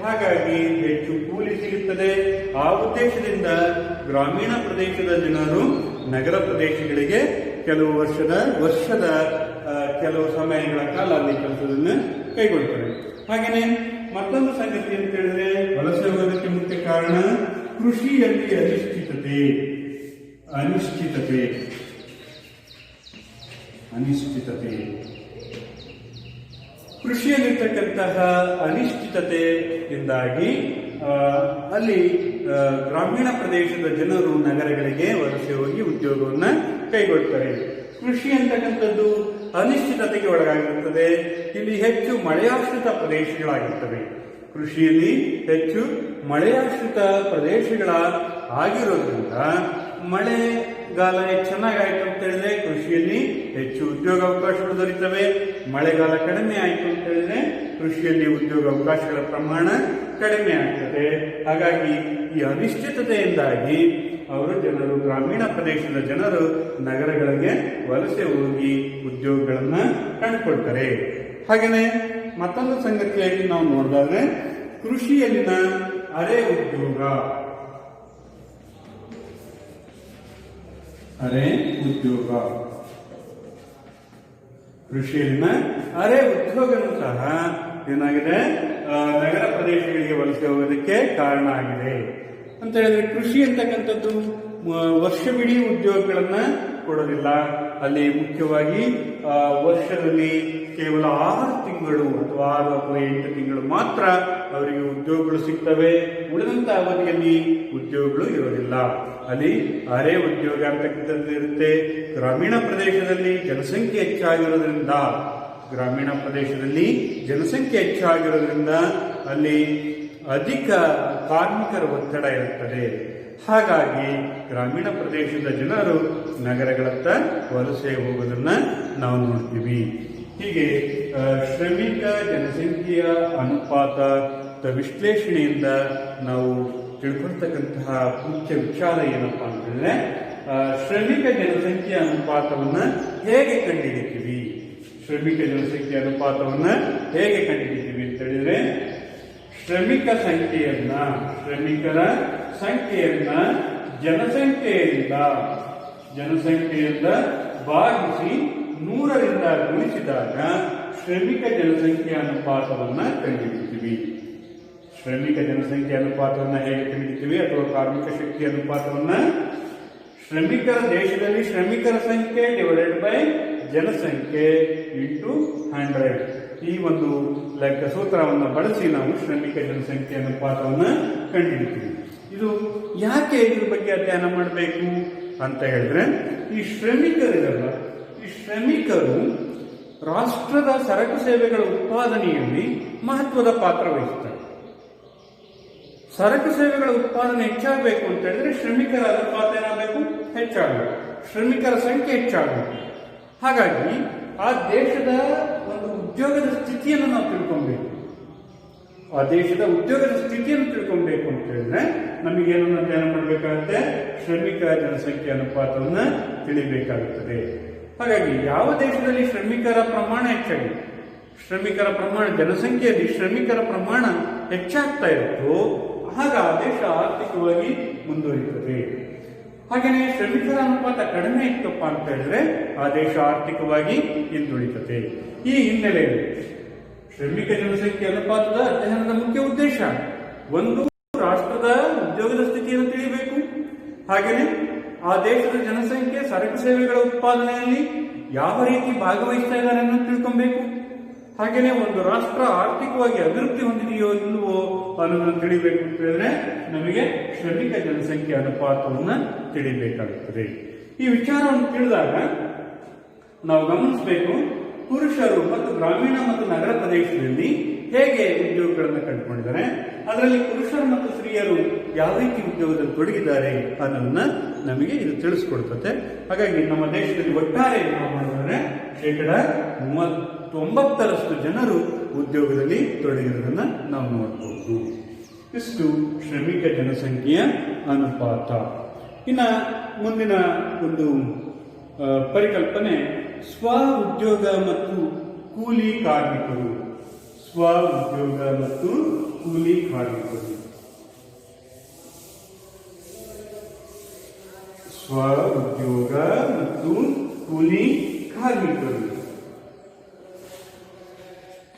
ಹಾಗಾಗಿ ಹೆಚ್ಚು ಕೂಲಿ ಸಿಗುತ್ತದೆ. ಆ ಉದ್ದೇಶದಿಂದ ಗ್ರಾಮೀಣ ಪ್ರದೇಶದ ಜನರು ನಗರ ಪ್ರದೇಶಗಳಿಗೆ ಕೆಲವು ವರ್ಷದ ಕೆಲವು ಸಮಯಗಳ ಕಾಲ ಅಲ್ಲಿ ಕೆಲಸವನ್ನು ಕೈಗೊಳ್ತಾರೆ. ಹಾಗೆಯೇ ಮತ್ತೊಂದು ಸಂಗತಿ ಅಂತ ಹೇಳಿದ್ರೆ, ವಲಸೆ ಹೋಗೋದಕ್ಕೆ ಮುಖ್ಯ ಕಾರಣ ಕೃಷಿಯಲ್ಲಿ ಅನಿಶ್ಚಿತತೆ. ಕೃಷಿಯಲ್ಲಿರ್ತಕ್ಕಂತಹ ಅನಿಶ್ಚಿತತೆಯಿಂದಾಗಿ ಅಲ್ಲಿ ಗ್ರಾಮೀಣ ಪ್ರದೇಶದ ಜನರು ನಗರಗಳಿಗೆ ವಲಸೆ ಹೋಗಿ ಉದ್ಯೋಗವನ್ನ ಕೈಗೊಳ್ತಾರೆ. ಕೃಷಿ ಅಂತಕ್ಕಂಥದ್ದು ಅನಿಶ್ಚಿತತೆಗೆ ಒಳಗಾಗಿರುತ್ತದೆ. ಇಲ್ಲಿ ಹೆಚ್ಚು ಮಳೆಯಾಶ್ರಿತ ಪ್ರದೇಶಗಳಾಗಿರ್ತವೆ. ಕೃಷಿಯಲ್ಲಿ ಹೆಚ್ಚು ಮಳೆಯಾಶ್ರಿತ ಪ್ರದೇಶಗಳ ಆಗಿರೋದ್ರಿಂದ ಮಳೆಗಾಲ ಚೆನ್ನಾಗಾಯ್ತು ಅಂತ ಹೇಳಿದ್ರೆ ಕೃಷಿಯಲ್ಲಿ ಹೆಚ್ಚು ಉದ್ಯೋಗಾವಕಾಶಗಳು ದೊರೀತವೆ. ಮಳೆಗಾಲ ಕಡಿಮೆ ಆಯಿತು ಅಂತ ಹೇಳಿದ್ರೆ ಕೃಷಿಯಲ್ಲಿ ಉದ್ಯೋಗಾವಕಾಶಗಳ ಪ್ರಮಾಣ ಕಡಿಮೆ ಆಗ್ತದೆ. ಹಾಗಾಗಿ ಈ ಅನಿಶ್ಚಿತತೆಯಿಂದಾಗಿ ಜನರು ಗ್ರಾಮೀಣ ಪ್ರದೇಶದ ಜನರು ನಗರಗಳಿಗೆ ವಲಸೆ ಹೋಗಿ ಉದ್ಯೋಗಗಳನ್ನ ಕಂಡುಕೊಳ್ತಾರೆ. ಹಾಗೆಯೇ ಮತ್ತೊಂದು ಸಂಗತಿಯಾಗಿ ನಾವು ನೋಡಿದ್ರೆ ಕೃಷಿಯಲ್ಲಿನ ಅರೆ ಉದ್ಯೋಗ ಕೃಷಿಯಲ್ಲಿನ ಅರೆ ಉದ್ಯೋಗನೂ ಸಹ ಏನಾಗಿದೆ, ನಗರ ಪ್ರದೇಶಗಳಿಗೆ ವಲಸೆ ಹೋಗೋದಕ್ಕೆ ಕಾರಣ ಆಗಿದೆ ಅಂತ ಹೇಳಿದ್ರೆ ಕೃಷಿ ಅಂತಕ್ಕಂಥದ್ದು ವರ್ಷವಿಡೀ ಉದ್ಯೋಗಗಳನ್ನ ಕೊಡೋದಿಲ್ಲ. ಅಲ್ಲಿ ಮುಖ್ಯವಾಗಿ ವರ್ಷದಲ್ಲಿ ಕೇವಲ 6 ತಿಂಗಳು ಅಥವಾ 6 ಅಥವಾ 8 ತಿಂಗಳು ಮಾತ್ರ ಅವರಿಗೆ ಉದ್ಯೋಗಗಳು ಸಿಗ್ತವೆ. ಉಳಿದಂತ ಅವಧಿಯಲ್ಲಿ ಉದ್ಯೋಗಗಳು ಇರೋದಿಲ್ಲ. ಅಲ್ಲಿ ಅರೆ ಉದ್ಯೋಗ ಅಂತಕ್ಕಂಥದ್ದು ಇರುತ್ತೆ. ಗ್ರಾಮೀಣ ಪ್ರದೇಶದಲ್ಲಿ ಜನಸಂಖ್ಯೆ ಹೆಚ್ಚಾಗಿರೋದ್ರಿಂದ ಅಲ್ಲಿ ಅಧಿಕ ಕಾರ್ಮಿಕರ ಒತ್ತಡ ಇರುತ್ತದೆ. ಹಾಗಾಗಿ ಗ್ರಾಮೀಣ ಪ್ರದೇಶದ ಜನರು ನಗರಗಳತ್ತ ವಲಸೆ ಹೋಗೋದನ್ನ ನಾವು ನೋಡ್ತೀವಿ. ಹೀಗೆ ಶ್ರಮಿಕ ಜನಸಂಖ್ಯೆಯ ಅನುಪಾತ ವಿಶ್ಲೇಷಣೆಯಿಂದ ನಾವು ತಿಳ್ಕೊಳ್ತಕ್ಕಂತಹ ಮುಖ್ಯ ವಿಚಾರ ಏನಪ್ಪಾ ಅಂತಂದ್ರೆ, ಶ್ರಮಿಕ ಜನಸಂಖ್ಯೆಯ ಅನುಪಾತವನ್ನ ಹೇಗೆ ಕಂಡುಹಿಡಿತೀವಿ ಅಂತ ಹೇಳಿದ್ರೆ, ಶ್ರಮಿಕರ ಸಂಖ್ಯೆಯನ್ನ ಜನಸಂಖ್ಯೆಯಿಂದ ಭಾಗಿಸಿ 100ರಿಂದ ಗುಣಿಸಿದಾಗ ಶ್ರಮಿಕ ಜನಸಂಖ್ಯೆಯ ಅನುಪಾತವನ್ನ ಕಂಡುಹಿಡಿತೀವಿ. ಹೇಗೆ ಕಂಡುಹಿಡಿತೀವಿ? ಅಥವಾ ಕಾರ್ಮಿಕ ಶಕ್ತಿ ಅನುಪಾತವನ್ನ ದೇಶದಲ್ಲಿ ಶ್ರಮಿಕರ ಸಂಖ್ಯೆ ಡಿವೈಡೆಡ್ ಬೈ ಜನಸಂಖ್ಯೆ ಇಂಟು 100 ಈ ಒಂದು ಲೆಕ್ಕ ಸೂತ್ರವನ್ನು ಬಳಸಿ ನಾವು ಶ್ರಮಿಕ ಜನಸಂಖ್ಯೆ ಅನುಪಾತವನ್ನು ಕಂಡುಹಿಡಿತೀವಿ. ಇದು ಯಾಕೆ ಇದ್ರ ಬಗ್ಗೆ ಅಧ್ಯಯನ ಮಾಡಬೇಕು ಅಂತ ಹೇಳಿದ್ರೆ, ಈ ಶ್ರಮಿಕರು ರಾಷ್ಟ್ರದ ಸರಕು ಸೇವೆಗಳ ಉತ್ಪಾದನೆಯಲ್ಲಿ ಮಹತ್ವದ ಪಾತ್ರ ವಹಿಸ್ತಾರೆ. ಸರಕು ಸೇವೆಗಳ ಉತ್ಪಾದನೆ ಹೆಚ್ಚಾಗಬೇಕು ಅಂತ ಹೇಳಿದ್ರೆ ಶ್ರಮಿಕರ ಅನುಪಾತ ಏನಾಗಬೇಕು? ಹೆಚ್ಚಾಗಬೇಕು. ಶ್ರಮಿಕರ ಸಂಖ್ಯೆ ಹೆಚ್ಚಾಗಬೇಕು. ಹಾಗಾಗಿ ಆ ದೇಶದ ಒಂದು ಉದ್ಯೋಗದ ಸ್ಥಿತಿಯನ್ನು ನಾವು ತಿಳ್ಕೊಬೇಕು. ಅಂತ ಹೇಳಿದ್ರೆ ನಮಗೇನು ಅಧ್ಯಯನ ಮಾಡಬೇಕಾಗುತ್ತೆ? ಶ್ರಮಿಕ ಜನಸಂಖ್ಯೆ ಅನುಪಾತವನ್ನು ತಿಳಿಬೇಕಾಗುತ್ತದೆ. ಹಾಗಾಗಿ ಯಾವ ದೇಶದಲ್ಲಿ ಶ್ರಮಿಕರ ಪ್ರಮಾಣ ಹೆಚ್ಚಾಗಿದೆ, ಜನಸಂಖ್ಯೆಯಲ್ಲಿ ಶ್ರಮಿಕರ ಪ್ರಮಾಣ ಹೆಚ್ಚಾಗ್ತಾ ಇರುತ್ತೋ ಆಗ ಆ ದೇಶ ಆರ್ಥಿಕವಾಗಿ ಮುಂದುವರಿಯುತ್ತದೆ. ಹಾಗೆಯೇ ಶ್ರಮಿಕರ ಅನುಪಾತ ಕಡಿಮೆ ಇತ್ತಪ್ಪ ಅಂತ ಹೇಳಿದ್ರೆ ಆ ದೇಶ ಆರ್ಥಿಕವಾಗಿ ಹಿಂದುಳಿತದೆ. ಈ ಹಿನ್ನೆಲೆಯಲ್ಲಿ ಶ್ರಮಿಕ ಜನಸಂಖ್ಯೆ ಅನುಪಾತದ ಅಧ್ಯಯನದ ಮುಖ್ಯ ಉದ್ದೇಶ ಒಂದು, ರಾಷ್ಟ್ರದ ಉದ್ಯೋಗದ ಸ್ಥಿತಿಯನ್ನು ತಿಳಿಯಬೇಕು. ಹಾಗೆಯೇ ಆ ದೇಶದ ಜನಸಂಖ್ಯೆ ಸರಕು ಸೇವೆಗಳ ಉತ್ಪಾದನೆಯಲ್ಲಿ ಯಾವ ರೀತಿ ಭಾಗವಹಿಸ್ತಾ ಇದ್ದಾರೆ ಅನ್ನೋದು ತಿಳ್ಕೊಬೇಕು. ಹಾಗೆಯೇ ಒಂದು ರಾಷ್ಟ್ರ ಆರ್ಥಿಕವಾಗಿ ಅಭಿವೃದ್ಧಿ ಹೊಂದಿದೆಯೋ ಇಲ್ಲವೋ ಅನ್ನೋದನ್ನು ತಿಳಿಬೇಕು ಅಂತ ಹೇಳಿದ್ರೆ ನಮಗೆ ಶ್ರಮಿಕ ಜನಸಂಖ್ಯೆ ಅನುಪಾತವನ್ನು ತಿಳಿಬೇಕಾಗುತ್ತದೆ. ಈ ವಿಚಾರವನ್ನು ತಿಳಿದಾಗ ನಾವು ಗಮನಿಸಬೇಕು, ಪುರುಷರು ಮತ್ತು ಗ್ರಾಮೀಣ ಮತ್ತು ನಗರ ಪ್ರದೇಶದಲ್ಲಿ ಹೇಗೆ ಉದ್ಯೋಗಗಳನ್ನು ಕಂಡುಕೊಂಡಿದ್ದಾರೆ, ಅದರಲ್ಲಿ ಪುರುಷರು ಮತ್ತು ಸ್ತ್ರೀಯರು ಯಾವ ರೀತಿ ಉದ್ಯೋಗದಲ್ಲಿ ತೊಡಗಿದ್ದಾರೆ ಅನ್ನೋದನ್ನ ನಮಗೆ ಇದು ತಿಳಿಸ್ಕೊಡ್ತದೆ. ಹಾಗಾಗಿ ನಮ್ಮ ದೇಶದಲ್ಲಿ ಒಟ್ಟಾರೆ ನಾವು ಮಾಡಿದ್ರೆ 39% ಜನರು ಉದ್ಯೋಗದಲ್ಲಿ ತೊಡಗಿರೋದನ್ನ ನಾವು ನೋಡಬಹುದು. ಇಷ್ಟು ಶ್ರಮಿಕ ಜನಸಂಖ್ಯೆಯ ಅನುಪಾತ. ಇನ್ನು ಮುಂದಿನ ಒಂದು ಪರಿಕಲ್ಪನೆ ಸ್ವ ಉದ್ಯೋಗ ಮತ್ತು ಕೂಲಿ ಕಾರ್ಮಿಕರು. ಸ್ವ ಉದ್ಯೋಗ ಮತ್ತು ಕೂಲಿ ಕಾರ್ಮಿಕರು. ಸ್ವ ಉದ್ಯೋಗ ಮತ್ತು ಕೂಲಿ ಕಾರ್ಮಿಕರು.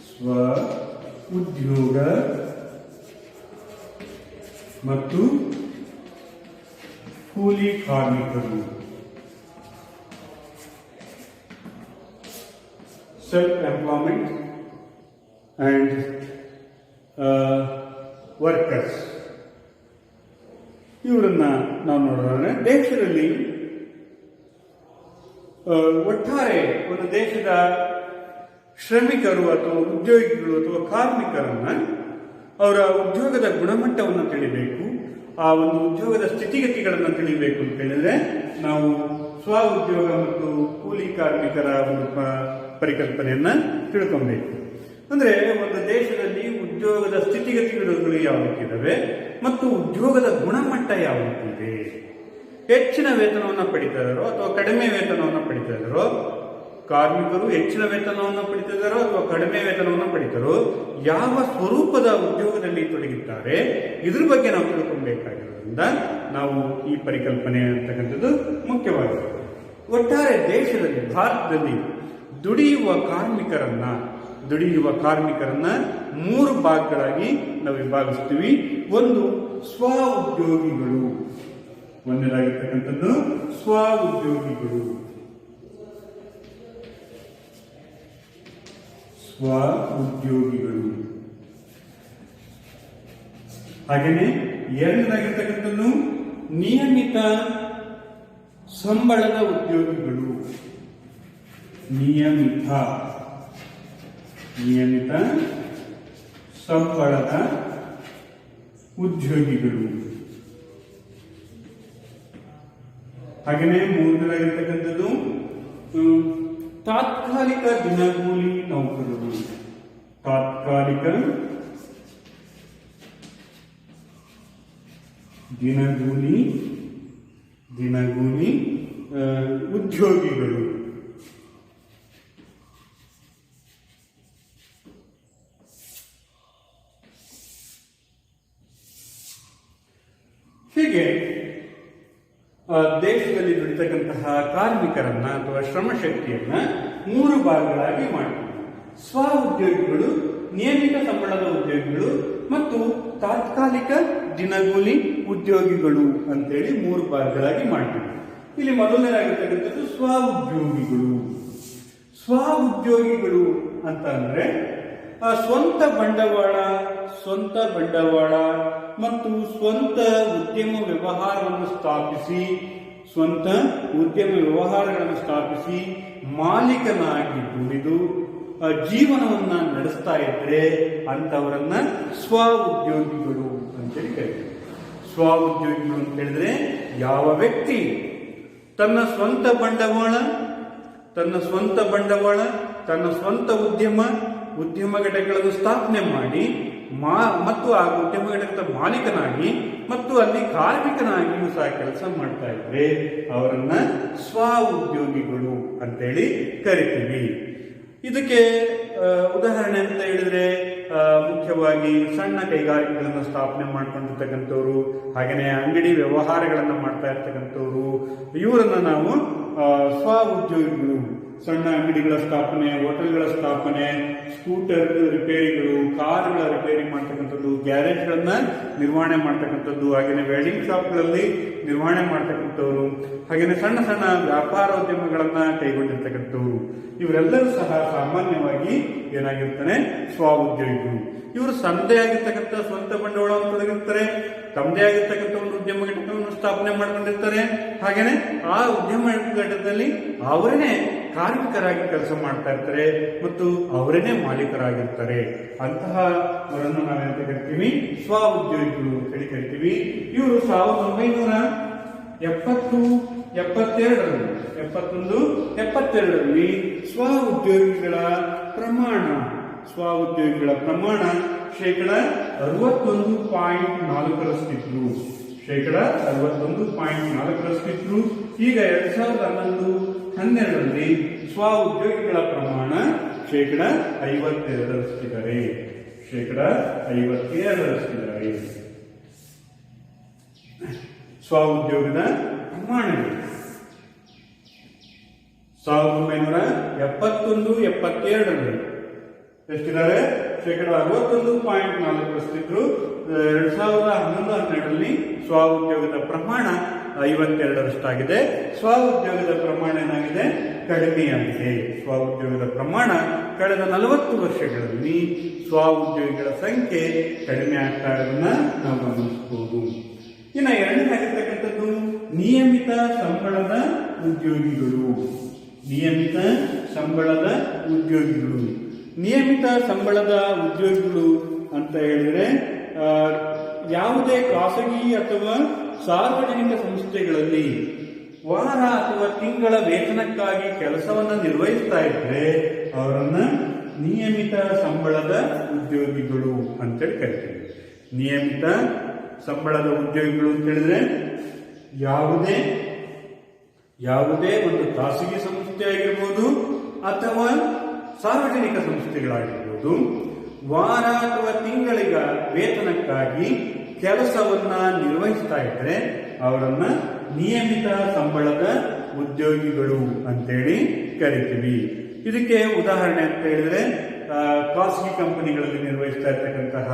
ಸ್ವ ಉದ್ಯೋಗ ಮತ್ತು ಕೂಲಿ ಕಾರ್ಮಿಕರು. Self employment and workers. ಇವರನ್ನ ನಾವು ನೋಡೋದಾದ್ರೆ ದೇಶದಲ್ಲಿ ಒಟ್ಟಾರೆ ಒಂದು ದೇಶದ ಶ್ರಮಿಕರು ಅಥವಾ ಉದ್ಯೋಗಿಗಳು ಅಥವಾ ಕಾರ್ಮಿಕರನ್ನ ಅವರ ಉದ್ಯೋಗದ ಗುಣಮಟ್ಟವನ್ನು ತಿಳಿಬೇಕು, ಆ ಒಂದು ಉದ್ಯೋಗದ ಸ್ಥಿತಿಗತಿಗಳನ್ನು ತಿಳಿಬೇಕು ಅಂತ ಹೇಳಿದ್ರೆ ನಾವು ಸ್ವ ಉದ್ಯೋಗ ಮತ್ತು ಕೂಲಿ ಕಾರ್ಮಿಕರ ಒಂದು ಪರಿಕಲ್ಪನೆಯನ್ನ ತಿಳ್ಕೊಬೇಕು. ಅಂದ್ರೆ ಒಂದು ದೇಶದಲ್ಲಿ ಉದ್ಯೋಗದ ಸ್ಥಿತಿಗತಿಗಳು ಯಾವ ರೀತಿ ಇದಾವೆ ಮತ್ತು ಉದ್ಯೋಗದ ಗುಣಮಟ್ಟ ಯಾವ ರೀತಿ ಇದೆ, ಹೆಚ್ಚಿನ ವೇತನವನ್ನು ಪಡಿತಾ ಇದ್ದಾರೋ ಅಥವಾ ಕಡಿಮೆ ವೇತನವನ್ನು ಪಡಿತಾ ಇದ್ದಾರೋ, ಕಾರ್ಮಿಕರು ಹೆಚ್ಚಿನ ವೇತನವನ್ನು ಪಡಿತಾ ಇದ್ದಾರೋ ಅಥವಾ ಕಡಿಮೆ ವೇತನವನ್ನು ಪಡಿತಾರೋ, ಯಾವ ಸ್ವರೂಪದ ಉದ್ಯೋಗದಲ್ಲಿ ತೊಡಗಿದ್ದಾರೆ, ಇದ್ರ ಬಗ್ಗೆ ನಾವು ತಿಳ್ಕೊಬೇಕಾಗಿರೋದ್ರಿಂದ ನಾವು ಈ ಪರಿಕಲ್ಪನೆ ಅಂತಕ್ಕಂಥದ್ದು ಮುಖ್ಯವಾಗಿದೆ. ಒಟ್ಟಾರೆ ದೇಶದಲ್ಲಿ ಭಾರತದಲ್ಲಿ ದುಡಿಯುವ ಕಾರ್ಮಿಕರನ್ನ 3 ಭಾಗಗಳಾಗಿ ನಾವು ವಿಭಾಗಿಸ್ತೀವಿ. ಒಂದು ಸ್ವ ಉದ್ಯೋಗಿಗಳು, ಒಂದನೇದಾಗಿರ್ತಕ್ಕಂಥದ್ದು ಸ್ವ ಉದ್ಯೋಗಿಗಳು, ಹಾಗೆಯೇ ಎರಡನೇದಾಗಿರ್ತಕ್ಕಂಥದ್ದು ನಿಯಮಿತ ಸಂಬಳದ ಉದ್ಯೋಗಿಗಳು, ನಿಯಮಿತ ಸಂಬಳದ ಉದ್ಯೋಗಿಗಳು. ಹಾಗೆಯೇ ಮೂರನೇದಾಗಿರ್ತಕ್ಕಂಥದ್ದು ತಾತ್ಕಾಲಿಕ ದಿನಗೂಲಿ ನೌಕರರು, ತಾತ್ಕಾಲಿಕ ದಿನಗೂಲಿ ಉದ್ಯೋಗಿಗಳು. ಹೀಗೆ ದೇಶದಲ್ಲಿ ದುಡಿತಕ್ಕಂತಹ ಕಾರ್ಮಿಕರನ್ನ ಅಥವಾ ಶ್ರಮಶಕ್ತಿಯನ್ನ 3 ಭಾಗಗಳಾಗಿ ಮಾಡ್ತೀವಿ. ಸ್ವ ಉದ್ಯೋಗಿಗಳು, ನಿಯಮಿತ ಸಂಬಳದ ಉದ್ಯೋಗಿಗಳು ಮತ್ತು ತಾತ್ಕಾಲಿಕ ದಿನಗೂಲಿ ಉದ್ಯೋಗಿಗಳು ಅಂತೇಳಿ 3 ಭಾಗಗಳಾಗಿ ಮಾಡ್ತೀವಿ. ಇಲ್ಲಿ ಮೊದಲನೇದಾಗಿರ್ತಕ್ಕಂಥದ್ದು ಸ್ವ ಉದ್ಯೋಗಿಗಳು ಅಂತ ಅಂದ್ರೆ ಸ್ವಂತ ಬಂಡವಾಳ ಮತ್ತು ಸ್ವಂತ ಉದ್ಯಮ ವ್ಯವಹಾರಗಳನ್ನು ಸ್ಥಾಪಿಸಿ ಮಾಲೀಕನಾಗಿ ದುಡಿದು ಜೀವನವನ್ನ ನಡೆಸ್ತಾ ಇದ್ರೆ ಅಂತವರನ್ನ ಸ್ವ ಉದ್ಯೋಗಿಗಳು ಅಂತೇಳಿ ಕರೀತಾರೆ. ಸ್ವ ಉದ್ಯೋಗಿಗಳು ಅಂತ ಹೇಳಿದ್ರೆ ಯಾವ ವ್ಯಕ್ತಿ ತನ್ನ ಸ್ವಂತ ಬಂಡವಾಳ, ತನ್ನ ಸ್ವಂತ ಉದ್ಯಮ ಘಟಕಗಳನ್ನು ಸ್ಥಾಪನೆ ಮಾಡಿ ಮತ್ತು ಆ ಉದ್ಯಮ ಘಟಕದ ಮಾಲೀಕನಾಗಿ ಮತ್ತು ಅಲ್ಲಿ ಕಾರ್ಮಿಕನಾಗಿಯೂ ಸಹ ಕೆಲಸ ಮಾಡ್ತಾ ಇದ್ರೆ ಅವರನ್ನ ಸ್ವ ಉದ್ಯೋಗಿಗಳು ಅಂತೇಳಿ ಕರಿತೀವಿ. ಇದಕ್ಕೆ ಉದಾಹರಣೆ ಅಂತ ಹೇಳಿದ್ರೆ ಮುಖ್ಯವಾಗಿ ಸಣ್ಣ ಕೈಗಾರಿಕೆಗಳನ್ನು ಸ್ಥಾಪನೆ ಮಾಡ್ಕೊಂಡಿರ್ತಕ್ಕಂಥವ್ರು, ಹಾಗೆಯೇ ಅಂಗಡಿ ವ್ಯವಹಾರಗಳನ್ನು ಮಾಡ್ತಾ ಇರ್ತಕ್ಕಂಥವ್ರು, ಇವರನ್ನ ನಾವು ಸ್ವ ಉದ್ಯೋಗಿಗಳು. ಸಣ್ಣ ಅಂಗಡಿಗಳ ಸ್ಥಾಪನೆ, ಹೋಟೆಲ್ಗಳ ಸ್ಥಾಪನೆ, ಸ್ಕೂಟರ್ ರಿಪೇರಿಗಳು, ಕಾರುಗಳ ರಿಪೇರಿ ಮಾಡ್ತಕ್ಕಂಥದ್ದು, ಗ್ಯಾರೇಜ್ಗಳನ್ನ ನಿರ್ವಹಣೆ ಮಾಡ್ತಕ್ಕಂಥದ್ದು, ಹಾಗೆಯೇ ವೆಲ್ಡಿಂಗ್ ಶಾಪ್ಗಳಲ್ಲಿ ನಿರ್ವಹಣೆ ಮಾಡ್ತಕ್ಕಂಥವ್ರು, ಹಾಗೆಯೇ ಸಣ್ಣ ಸಣ್ಣ ವ್ಯಾಪಾರೋದ್ಯಮಗಳನ್ನ ಕೈಗೊಂಡಿರ್ತಕ್ಕಂಥವ್ರು, ಇವರೆಲ್ಲರೂ ಸಹ ಸಾಮಾನ್ಯವಾಗಿ ಏನಾಗಿರ್ತಾನೆ ಸ್ವ ಉದ್ಯೋಗಿಗಳು. ಇವರು ತಮ್ಮದೇ ಆಗಿರ್ತಕ್ಕಂಥ ಸ್ವಂತ ಬಂಡವಾಳವನ್ನು ತೊಡಗಿರ್ತಾರೆ, ತಮ್ಮದೇ ಆಗಿರ್ತಕ್ಕಂಥ ಒಂದು ಉದ್ಯಮ ಘಟಕವನ್ನು ಸ್ಥಾಪನೆ ಮಾಡ್ಕೊಂಡಿರ್ತಾರೆ. ಹಾಗೇನೆ ಆ ಉದ್ಯಮ ಘಟಕದಲ್ಲಿ ಅವರೇನೆ ಕಾರ್ಮಿಕರಾಗಿ ಕೆಲಸ ಮಾಡ್ತಾ ಇರ್ತಾರೆ ಮತ್ತು ಅವರೇನೆ ಮಾಲೀಕರಾಗಿರ್ತಾರೆ. ಅಂತಹವರನ್ನು ನಾವೆಂತ ಕರಿತೀವಿ? ಸ್ವ ಉದ್ಯೋಗಿಗಳು ಅಂತ ಕರಿತೀವಿ. ಇವರು 1972ರಲ್ಲಿ ಸ್ವ ಉದ್ಯೋಗಿಗಳ ಪ್ರಮಾಣ ಶೇಕಡ 61.4ರಷ್ಟಿದ್ರು. ಈಗ 2011-12ರಲ್ಲಿ ಸ್ವ ಉದ್ಯೋಗಿಗಳ ಪ್ರಮಾಣ ಶೇಕಡ 52ರಷ್ಟಿದ್ದಾರೆ. ಸ್ವ ಉದ್ಯೋಗದ ಪ್ರಮಾಣಗಳು 1971-72ರಲ್ಲಿ ಎಷ್ಟಿದ್ದಾರೆ? ಶೇಕಡ 61.4ರಷ್ಟಿದ್ರು. 2011-12ರಲ್ಲಿ ಸ್ವ ಉದ್ಯೋಗದ ಪ್ರಮಾಣ 52ರಷ್ಟಾಗಿದೆ. ಸ್ವ ಉದ್ಯೋಗದ ಪ್ರಮಾಣ ಏನಾಗಿದೆ? ಕಡಿಮೆಯಾಗಿದೆ. ಸ್ವ ಉದ್ಯೋಗದ ಪ್ರಮಾಣ ಕಳೆದ 40 ವರ್ಷಗಳಲ್ಲಿ ಸ್ವ ಉದ್ಯೋಗಿಗಳ ಸಂಖ್ಯೆ ಕಡಿಮೆ ಆಗ್ತಾ ಇರೋದನ್ನ ನಾವು ಗಮನಿಸಬಹುದು. ಇನ್ನು ಎರಡನೇದಾಗಿರ್ತಕ್ಕಂಥದ್ದು ನಿಯಮಿತ ಸಂಬಳದ ಉದ್ಯೋಗಿಗಳು. ನಿಯಮಿತ ಸಂಬಳದ ಉದ್ಯೋಗಿಗಳು ಅಂತ ಹೇಳಿದ್ರೆ ಯಾವುದೇ ಖಾಸಗಿ ಅಥವಾ ಸಾರ್ವಜನಿಕ ಸಂಸ್ಥೆಗಳಲ್ಲಿ ವಾರ ಅಥವಾ ತಿಂಗಳ ವೇತನಕ್ಕಾಗಿ ಕೆಲಸವನ್ನು ನಿರ್ವಹಿಸ್ತಾ ಇದ್ರೆ ಅವರನ್ನ ನಿಯಮಿತ ಸಂಬಳದ ಉದ್ಯೋಗಿಗಳು ಅಂತೇಳಿ ಕರಿತೀವಿ. ನಿಯಮಿತ ಸಂಬಳದ ಉದ್ಯೋಗಿಗಳು ಅಂತ ಹೇಳಿದ್ರೆ ಯಾವುದೇ ಒಂದು ಖಾಸಗಿ ಸಂಸ್ಥೆ ಆಗಿರ್ಬೋದು ಅಥವಾ ಸಾರ್ವಜನಿಕ ಸಂಸ್ಥೆಗಳಾಗಿರ್ಬೋದು, ವಾರ ಅಥವಾ ತಿಂಗಳಿಗ ವೇತನಕ್ಕಾಗಿ ಕೆಲಸವನ್ನ ನಿರ್ವಹಿಸ್ತಾ ಇದ್ರೆ ಅವರನ್ನ ನಿಯಮಿತ ಸಂಬಳದ ಉದ್ಯೋಗಿಗಳು ಅಂತೇಳಿ ಕರಿತೀವಿ. ಇದಕ್ಕೆ ಉದಾಹರಣೆ ಅಂತ ಹೇಳಿದ್ರೆ ಖಾಸಗಿ ಕಂಪನಿಗಳಲ್ಲಿ ನಿರ್ವಹಿಸ್ತಾ ಇರ್ತಕ್ಕಂತಹ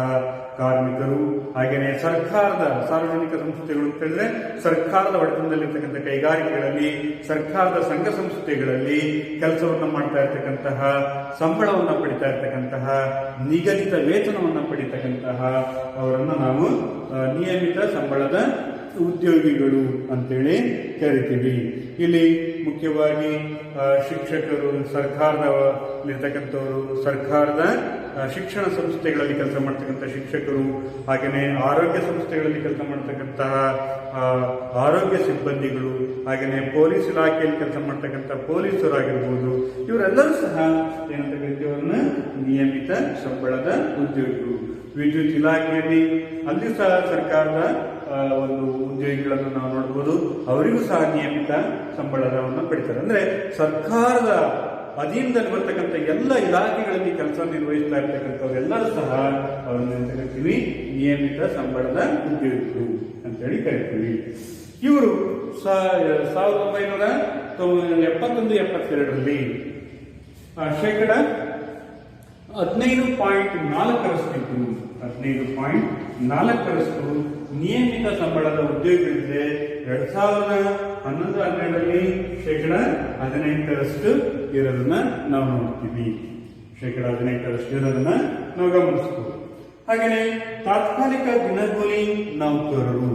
ಕಾರ್ಮಿಕರು, ಹಾಗೆಯೇ ಸಾರ್ವಜನಿಕ ಸಂಸ್ಥೆಗಳು ಅಂತ ಹೇಳಿದ್ರೆ ಸರ್ಕಾರದ ಒಡೆತನದಲ್ಲಿರ್ತಕ್ಕಂಥ ಕೈಗಾರಿಕೆಗಳಲ್ಲಿ, ಸರ್ಕಾರದ ಸಂಘ ಸಂಸ್ಥೆಗಳಲ್ಲಿ ಕೆಲಸವನ್ನ ಮಾಡ್ತಾ ಇರ್ತಕ್ಕಂತಹ, ಸಂಬಳವನ್ನು ಪಡಿತಾ ಇರ್ತಕ್ಕಂತಹ, ನಿಗದಿತ ವೇತನವನ್ನು ಪಡಿತಕ್ಕಂತಹ ಅವರನ್ನು ನಾವು ನಿಯಮಿತ ಸಂಬಳದ ಉದ್ಯೋಗಿಗಳು ಅಂತೇಳಿ ಕರಿತೀವಿ. ಇಲ್ಲಿ ಮುಖ್ಯವಾಗಿ ಶಿಕ್ಷಕರು, ಸರ್ಕಾರದಲ್ಲಿರ್ತಕ್ಕಂಥವರು, ಸರ್ಕಾರದ ಶಿಕ್ಷಣ ಸಂಸ್ಥೆಗಳಲ್ಲಿ ಕೆಲಸ ಮಾಡ್ತಕ್ಕಂಥ ಶಿಕ್ಷಕರು, ಹಾಗೆಯೇ ಆರೋಗ್ಯ ಸಂಸ್ಥೆಗಳಲ್ಲಿ ಕೆಲಸ ಮಾಡ್ತಕ್ಕಂತಹ ಆರೋಗ್ಯ ಸಿಬ್ಬಂದಿಗಳು, ಹಾಗೆಯೇ ಪೊಲೀಸ್ ಇಲಾಖೆಯಲ್ಲಿ ಕೆಲಸ ಮಾಡ್ತಕ್ಕಂಥ ಪೊಲೀಸರಾಗಿರ್ಬೋದು, ಇವರೆಲ್ಲರೂ ಸಹ ಏನಂತ ಕರಿತೀವಿ, ಅವ್ರನ್ನ ನಿಯಮಿತ ಸಂಬಳದ ಉದ್ಯೋಗಿಗಳು. ವಿದ್ಯುತ್ ಇಲಾಖೆಯಲ್ಲಿ ಅಲ್ಲಿ ಸಹ ಸರ್ಕಾರದ ಒಂದು ಉದ್ಯೋಗಿಗಳನ್ನು ನಾವು ನೋಡಬಹುದು, ಅವರಿಗೂ ಸಹ ನಿಯಮಿತ ಸಂಬಳವನ್ನು ಪಡಿತಾರೆ. ಅಂದ್ರೆ ಸರ್ಕಾರದ ಅಧೀನದಲ್ಲಿ ಬರ್ತಕ್ಕಂಥ ಎಲ್ಲ ಇಲಾಖೆಗಳಲ್ಲಿ ಕೆಲಸ ನಿರ್ವಹಿಸ್ತಾ ಇರ್ತಕ್ಕಂಥವರೆಲ್ಲರೂ ಸಹ ಅವರನ್ನು ಕರಿತೀವಿ ನಿಯಮಿತ ಸಂಬಳದ ಉದ್ಯೋಗಿಗಳು ಅಂತೇಳಿ ಕರಿತೀವಿ. ಇವರು 1971-72ರಲ್ಲಿ ಶೇಕಡ 15.4% ನಿಯಮಿತ ಸಂಬಳದ ಉದ್ಯೋಗಿಗಳಿದ್ರೆ 2011-12ರಲ್ಲಿ ಶೇಕಡ 18% ಇರೋದನ್ನ ನಾವು ನೋಡ್ತೀವಿ. ಶೇಕಡ 18% ಇರೋದನ್ನ ನಾವು ಗಮನಿಸಬಹುದು. ಹಾಗೆಯೇ ತಾತ್ಕಾಲಿಕ ದಿನಗೂಲಿ ನೌಕರರು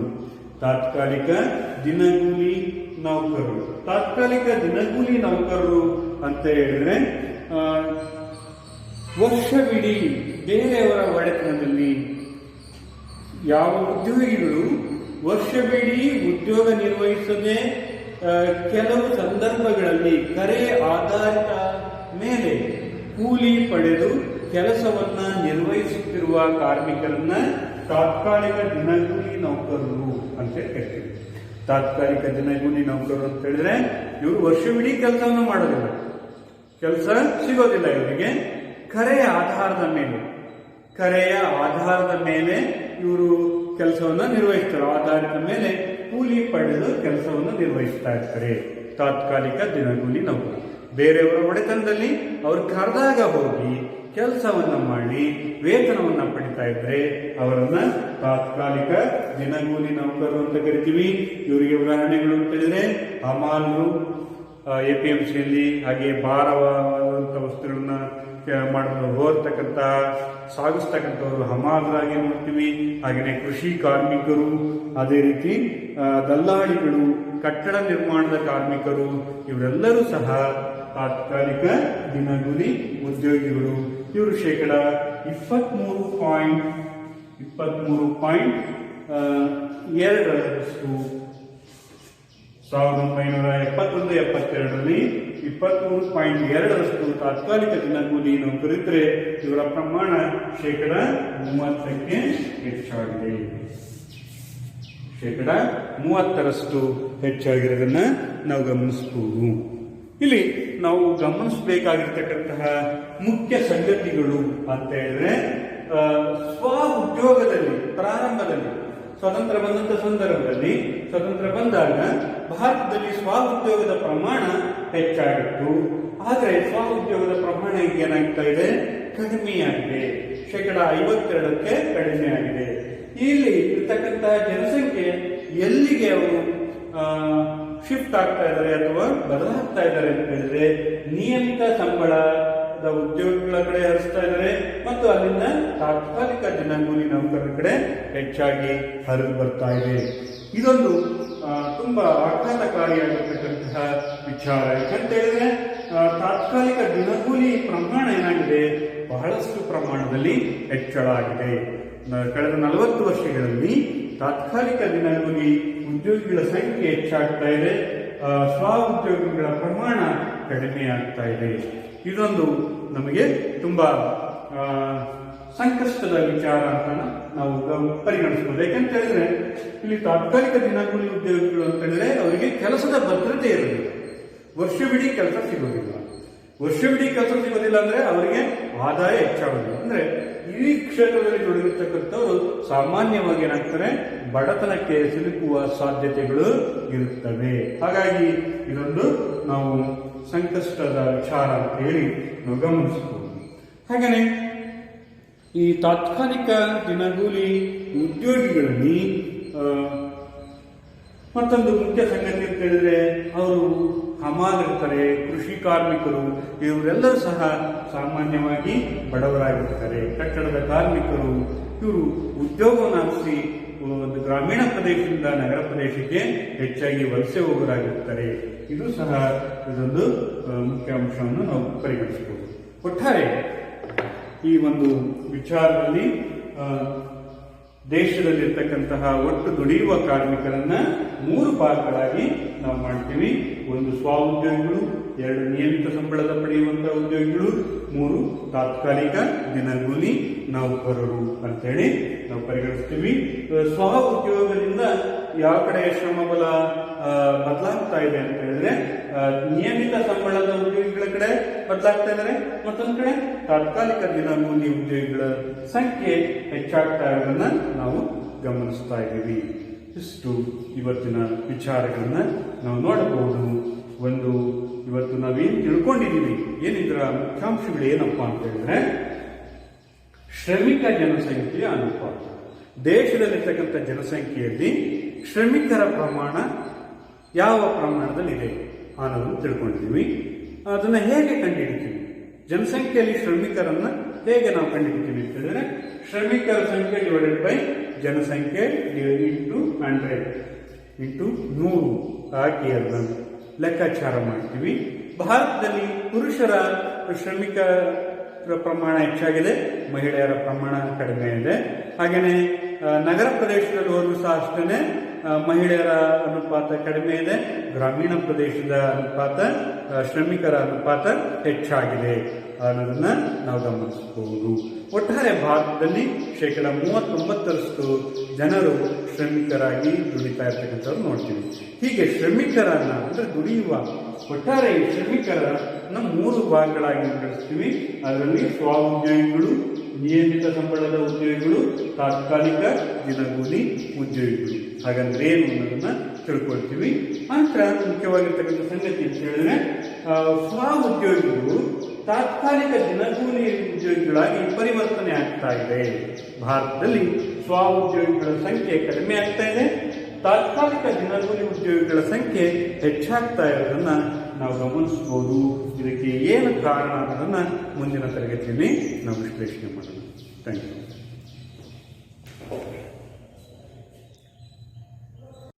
ಅಂತ ಹೇಳಿದ್ರೆ ವರ್ಷವಿಡೀ ಬೇರೆಯವರ ಒಡೆತನದಲ್ಲಿ ಯಾವ ಉದ್ಯೋಗಿಗಳು ವರ್ಷವಿಡೀ ಉದ್ಯೋಗ ನಿರ್ವಹಿಸದೆ ಕೆಲವು ಸಂದರ್ಭಗಳಲ್ಲಿ ಕರೆ ಆಧಾರಿತ ಮೇಲೆ ಕೂಲಿ ಪಡೆದು ಕೆಲಸವನ್ನ ನಿರ್ವಹಿಸುತ್ತಿರುವ ಕಾರ್ಮಿಕರನ್ನ ತಾತ್ಕಾಲಿಕ ದಿನಗೂಲಿ ನೌಕರರು ಅಂತ ಕರಿತೀವಿ. ತಾತ್ಕಾಲಿಕ ದಿನಗೂಲಿ ನೌಕರರು ಅಂತ ಹೇಳಿದ್ರೆ ಇವರು ವರ್ಷವಿಡೀ ಕೆಲಸವನ್ನು ಮಾಡೋದಿಲ್ಲ, ಕೆಲಸ ಸಿಗೋದಿಲ್ಲ ಇವರಿಗೆ. ಕರೆಯ ಆಧಾರದ ಮೇಲೆ ಇವರು ಕೆಲಸವನ್ನು ನಿರ್ವಹಿಸ್ತಾರೆ. ಆಧಾರದ ಮೇಲೆ ಕೂಲಿ ಪಡೆದು ಕೆಲಸವನ್ನು ನಿರ್ವಹಿಸ್ತಾ ಇರ್ತಾರೆ ತಾತ್ಕಾಲಿಕ ದಿನಗೂಲಿ ನೌಕರರು. ಬೇರೆಯವರ ಒಡೆತನದಲ್ಲಿ ಅವರು ಕರೆದಾಗ ಹೋಗಿ ಕೆಲಸವನ್ನ ಮಾಡಿ ವೇತನವನ್ನ ಪಡಿತಾ ಇದ್ರೆ ಅವರನ್ನ ತಾತ್ಕಾಲಿಕ ದಿನಗೂಲಿ ನೌಕರರು ಅಂತ ಕರಿತೀವಿ. ಇವರಿಗೆ ಉದಾಹರಣೆಗಳು ಅಂತ ಹೇಳಿದ್ರೆ ಹಮಾಲರು, APMCಯಲ್ಲಿ, ಹಾಗೆ ಭಾರವಾದಂಥ ವಸ್ತುಗಳನ್ನ ಸಾಗಿಸ್ತಕ್ಕಂಥವ್ರು ಹಮಾಲರಾಗಿ ನೋಡ್ತೀವಿ. ಹಾಗೆಯೇ ಕೃಷಿ ಕಾರ್ಮಿಕರು, ಅದೇ ರೀತಿ ದಲ್ಲಾಳಿಗಳು, ಕಟ್ಟಡ ನಿರ್ಮಾಣದ ಕಾರ್ಮಿಕರು, ಇವರೆಲ್ಲರೂ ಸಹ ತಾತ್ಕಾಲಿಕ ದಿನಗೂಲಿ ಉದ್ಯೋಗಿಗಳು. ಇವರು ಶೇಕಡ 23.2% 1971-72ರಲ್ಲಿ 23.2% ತಾತ್ಕಾಲಿಕ ದಿನಗೂಲಿ ನೌಕರಿದ್ರೆ ಇವರ ಪ್ರಮಾಣ ಶೇಕಡ 30ಕ್ಕೆ ಹೆಚ್ಚಾಗಿದೆ. ಶೇಕಡ 30ರಷ್ಟು ಹೆಚ್ಚಾಗಿರೋದನ್ನ ನಾವು ಗಮನಿಸಬಹುದು. ಇಲ್ಲಿ ನಾವು ಗಮನಿಸಬೇಕಾಗಿರ್ತಕ್ಕಂತಹ ಮುಖ್ಯ ಸಂಗತಿಗಳು ಅಂತ ಹೇಳಿದ್ರೆ, ಸ್ವ ಉದ್ಯೋಗದಲ್ಲಿ ಪ್ರಾರಂಭದಲ್ಲಿ ಸ್ವಾತಂತ್ರ್ಯ ಬಂದಂತ ಸಂದರ್ಭದಲ್ಲಿ, ಸ್ವಾತಂತ್ರ್ಯ ಬಂದಾಗ ಭಾರತದಲ್ಲಿ ಸ್ವ ಉದ್ಯೋಗದ ಪ್ರಮಾಣ ಹೆಚ್ಚಾಗಿತ್ತು. ಆದರೆ ಸ್ವ ಉದ್ಯೋಗದ ಪ್ರಮಾಣ ಈಗ ಏನಾಗ್ತಾ ಇದೆ, ಕಡಿಮೆಯಾಗಿದೆ. ಶೇಕಡ 52ಕ್ಕೆ ಕಡಿಮೆ ಆಗಿದೆ. ಇಲ್ಲಿ ಇರ್ತಕ್ಕಂತಹ ಜನಸಂಖ್ಯೆ ಎಲ್ಲಿಗೆ ಅವರು ಶಿಫ್ಟ್ ಆಗ್ತಾ ಇದ್ದಾರೆ ಅಥವಾ ಬದಲಾಗ್ತಾ ಇದ್ದಾರೆ ಅಂತ ಹೇಳಿದ್ರೆ, ನಿಯಮಿತ ಸಂಬಳದ ಉದ್ಯೋಗಗಳ ಕಡೆ ಹರಿಸ್ತಾ ಇದ್ದಾರೆ ಮತ್ತು ಅಲ್ಲಿಂದ ತಾತ್ಕಾಲಿಕ ದಿನಗೂಲಿ ನೌಕರರ ಕಡೆ ಹೆಚ್ಚಾಗಿ ಹರಿದು ಬರ್ತಾ ಇದೆ. ಇದೊಂದು ತುಂಬಾ ಆಘಾತಕಾರಿಯಾಗಿರ್ತಕ್ಕಂತಹ ವಿಚಾರ. ಯಾಕಂತ ಹೇಳಿದ್ರೆ ತಾತ್ಕಾಲಿಕ ದಿನಗೂಲಿ ಪ್ರಮಾಣ ಏನಾಗಿದೆ, ಬಹಳಷ್ಟು ಪ್ರಮಾಣದಲ್ಲಿ ಹೆಚ್ಚಳ ಆಗಿದೆ. ಕಳೆದ 40 ವರ್ಷಗಳಲ್ಲಿ ತಾತ್ಕಾಲಿಕ ದಿನಗೂಲಿ ಉದ್ಯೋಗಿಗಳ ಸಂಖ್ಯೆ ಹೆಚ್ಚಾಗ್ತಾ ಇದೆ, ಸ್ವ ಉದ್ಯೋಗಿಗಳ ಪ್ರಮಾಣ ಕಡಿಮೆ ಆಗ್ತಾ ಇದೆ. ಇದೊಂದು ನಮಗೆ ತುಂಬಾ ಸಂಕಷ್ಟದ ವಿಚಾರ ಅಂತ ನಾವು ಪರಿಗಣಿಸಬಹುದು. ಯಾಕಂತ ಹೇಳಿದ್ರೆ ಇಲ್ಲಿ ತಾತ್ಕಾಲಿಕ ದಿನಗೂಲಿ ಉದ್ಯೋಗಿಗಳು ಅಂತ ಹೇಳಿದ್ರೆ ಅವರಿಗೆ ಕೆಲಸದ ಭದ್ರತೆ ಇರೋದಿಲ್ಲ, ವರ್ಷವಿಡೀ ಕೆಲಸ ಸಿಗೋದಿಲ್ಲ. ವರ್ಷವಿಡೀ ಕೆಲಸ ಸಿಗೋದಿಲ್ಲ ಅಂದ್ರೆ ಅವರಿಗೆ ಆದಾಯ ಹೆಚ್ಚಾಗೋದಿಲ್ಲ. ಅಂದ್ರೆ ಈ ಕ್ಷೇತ್ರದಲ್ಲಿ ದುಡಿದಿರ್ತಕ್ಕಂಥವ್ರು ಸಾಮಾನ್ಯವಾಗಿ ಏನಾಗ್ತಾರೆ, ಬಡತನಕ್ಕೆ ಸಿಲುಕುವ ಸಾಧ್ಯತೆಗಳು ಇರುತ್ತವೆ. ಹಾಗಾಗಿ ಇದೊಂದು ನಾವು ಸಂಕಷ್ಟದ ವಿಚಾರ ಅಂತ ಹೇಳಿ ನಾವು ಗಮನಿಸಬಹುದು. ಹಾಗೆಯೇ ಈ ತಾತ್ಕಾಲಿಕ ದಿನಗೂಲಿ ಉದ್ಯೋಗಿಗಳಲ್ಲಿ ಮತ್ತೊಂದು ಮುಖ್ಯ ಸಂಗತಿ ಅಂತ ಹೇಳಿದ್ರೆ ಅವರು ಹಮಾಲಿರ್ತಾರೆ, ಕೃಷಿ ಕಾರ್ಮಿಕರು, ಇವರೆಲ್ಲರೂ ಸಹ ಸಾಮಾನ್ಯವಾಗಿ ಬಡವರಾಗಿರ್ತಾರೆ. ಕಟ್ಟಡದ ಕಾರ್ಮಿಕರು ಇವರು ಉದ್ಯೋಗವನ್ನು ಆರಿಸಿ ಒಂದು ಗ್ರಾಮೀಣ ಪ್ರದೇಶದಿಂದ ನಗರ ಪ್ರದೇಶಕ್ಕೆ ಹೆಚ್ಚಾಗಿ ವಲಸೆ ಹೋಗೋರಾಗಿರ್ತಾರೆ. ಇದು ಸಹ ಇದೊಂದು ಮುಖ್ಯ ಅಂಶವನ್ನು ನಾವು ಪರಿಗಣಿಸಬಹುದು. ಒಟ್ಟಾರೆ ಈ ಒಂದು ವಿಚಾರದಲ್ಲಿ ದೇಶದಲ್ಲಿರ್ತಕ್ಕಂತಹ ಒಟ್ಟು ದುಡಿಯುವ ಕಾರ್ಮಿಕರನ್ನ 3 ಭಾಗಗಳಾಗಿ ನಾವು ಮಾಡ್ತೀವಿ. 1 ಸ್ವ ಉದ್ಯೋಗಿಗಳು, 2 ನಿಯಮಿತ ಸಂಬಳದ ಪಡೆಯುವಂತಹ ಉದ್ಯೋಗಿಗಳು, 3 ತಾತ್ಕಾಲಿಕ ದಿನಗೂಲಿ ನೌಕರರು ಅಂತೇಳಿ ನಾವು ಪರಿಗಣಿಸ್ತೀವಿ. ಸ್ವ ಉದ್ಯೋಗದಿಂದ ಯಾವ ಕಡೆ ಶ್ರಮಬಲ ಬದಲಾಗ್ತಾ ಇದೆ ಅಂತ ಹೇಳಿದ್ರೆ ನಿಯಮಿತ ಸಂಬಳದ ಉದ್ಯೋಗಿಗಳ ಕಡೆ ಬದಲಾಗ್ತಾ ಇದ್ದಾರೆ, ಮತ್ತೊಂದು ಕಡೆ ತಾತ್ಕಾಲಿಕ ದಿನಗೂಲಿ ಉದ್ಯೋಗಿಗಳ ಸಂಖ್ಯೆ ಹೆಚ್ಚಾಗ್ತಾ ಇರೋದನ್ನ ನಾವು ಗಮನಿಸ್ತಾ ಇದ್ದೀವಿ. ಇಷ್ಟು ಇವತ್ತಿನ ವಿಚಾರಗಳನ್ನ ನಾವು ನೋಡಬಹುದು. ಒಂದು ಇವತ್ತು ನಾವೇನು ತಿಳ್ಕೊಂಡಿದ್ದೀವಿ, ಏನಿದ್ರ ಮುಖ್ಯಾಂಶಗಳು ಏನಪ್ಪಾ ಅಂತ ಹೇಳಿದ್ರೆ ಶ್ರಮಿಕ ಜನಸಂಖ್ಯೆಯ ಅನುಪಾತ. ದೇಶದಲ್ಲಿರ್ತಕ್ಕಂಥ ಜನಸಂಖ್ಯೆಯಲ್ಲಿ ಶ್ರಮಿಕರ ಪ್ರಮಾಣ ಯಾವ ಪ್ರಮಾಣದಲ್ಲಿದೆ ಅನ್ನೋದನ್ನು ತಿಳ್ಕೊಂಡಿದ್ದೀವಿ. ಅದನ್ನು ಹೇಗೆ ಕಂಡುಹಿಡಿತೀವಿ, ಜನಸಂಖ್ಯೆಯಲ್ಲಿ ಶ್ರಮಿಕರನ್ನ ಹೇಗೆ ನಾವು ಕಂಡುಹಿಡಿತೀವಿ ಅಂತ ಹೇಳಿದ್ರೆ ಶ್ರಮಿಕರ ಸಂಖ್ಯೆ ಡಿವೈಡೆಡ್ ಬೈ ಜನಸಂಖ್ಯೆ ಇಂಟು 100 ಇಂಟು 100 ಹಾಕಿ ಅದನ್ನು ಲೆಕ್ಕಾಚಾರ ಮಾಡ್ತೀವಿ. ಭಾರತದಲ್ಲಿ ಪುರುಷರ ಶ್ರಮಿಕರ ಪ್ರಮಾಣ ಹೆಚ್ಚಾಗಿದೆ, ಮಹಿಳೆಯರ ಪ್ರಮಾಣ ಕಡಿಮೆ ಇದೆ. ಹಾಗೆಯೇ ನಗರ ಪ್ರದೇಶದಲ್ಲಿ ಹೋದರೂ ಸಹ ಅಷ್ಟೇ ಮಹಿಳೆಯರ ಅನುಪಾತ ಕಡಿಮೆ ಇದೆ, ಗ್ರಾಮೀಣ ಪ್ರದೇಶದ ಅನುಪಾತ ಶ್ರಮಿಕರ ಅನುಪಾತ ಹೆಚ್ಚಾಗಿದೆ ಅನ್ನೋದನ್ನ ನಾವು ಗಮನಿಸಬಹುದು. ಒಟ್ಟಾರೆ ಭಾರತದಲ್ಲಿ 39% ಜನರು ಶ್ರಮಿಕರಾಗಿ ದುಡಿತಾ ಇರ್ತಕ್ಕಂಥವ್ರು ನೋಡ್ತೀವಿ. ಹೀಗೆ ಶ್ರಮಿಕರನ್ನ ಅಂದ್ರೆ ದುಡಿಯುವ ಒಟ್ಟಾರೆ ಶ್ರಮಿಕರನ್ನ 3 ಭಾಗಗಳಾಗಿ ವಿಂಗಡಿಸ್ತೀವಿ. ಅದರಲ್ಲಿ ಸ್ವ ಉದ್ಯೋಗಿಗಳು, ನಿಯಮಿತ ಸಂಬಳದ ಉದ್ಯೋಗಿಗಳು, ತಾತ್ಕಾಲಿಕ ದಿನಗೂಲಿ ಉದ್ಯೋಗಿಗಳು. ಹಾಗಂದ್ರೆ ಏನು ಅನ್ನೋದನ್ನ ತಿಳ್ಕೊಳ್ತೀವಿ. ನಂತರ ಮುಖ್ಯವಾಗಿರ್ತಕ್ಕಂಥ ಸಂಗತಿ ಅಂತ ಹೇಳಿದ್ರೆ ಸ್ವ ಉದ್ಯೋಗಿಗಳು ತಾತ್ಕಾಲಿಕ ದಿನಗೂಲಿ ಉದ್ಯೋಗಿಗಳಾಗಿ ಪರಿವರ್ತನೆ ಆಗ್ತಾ ಇದೆ. ಭಾರತದಲ್ಲಿ ಸ್ವ ಉದ್ಯೋಗಿಗಳ ಸಂಖ್ಯೆ ಕಡಿಮೆ ಆಗ್ತಾ ಇದೆ, ತಾತ್ಕಾಲಿಕ ದಿನಗೂಲಿ ಉದ್ಯೋಗಿಗಳ ಸಂಖ್ಯೆ ಹೆಚ್ಚಾಗ್ತಾ ಇರೋದನ್ನ ನಾವು ಗಮನಿಸಬಹುದು. ಇದಕ್ಕೆ ಏನು ಕಾರಣ ಅನ್ನೋದನ್ನ ಮುಂದಿನ ತರಗತಿಯಲ್ಲಿ ನಾವು ವಿಶ್ಲೇಷಣೆ ಮಾಡೋಣ. Thank you.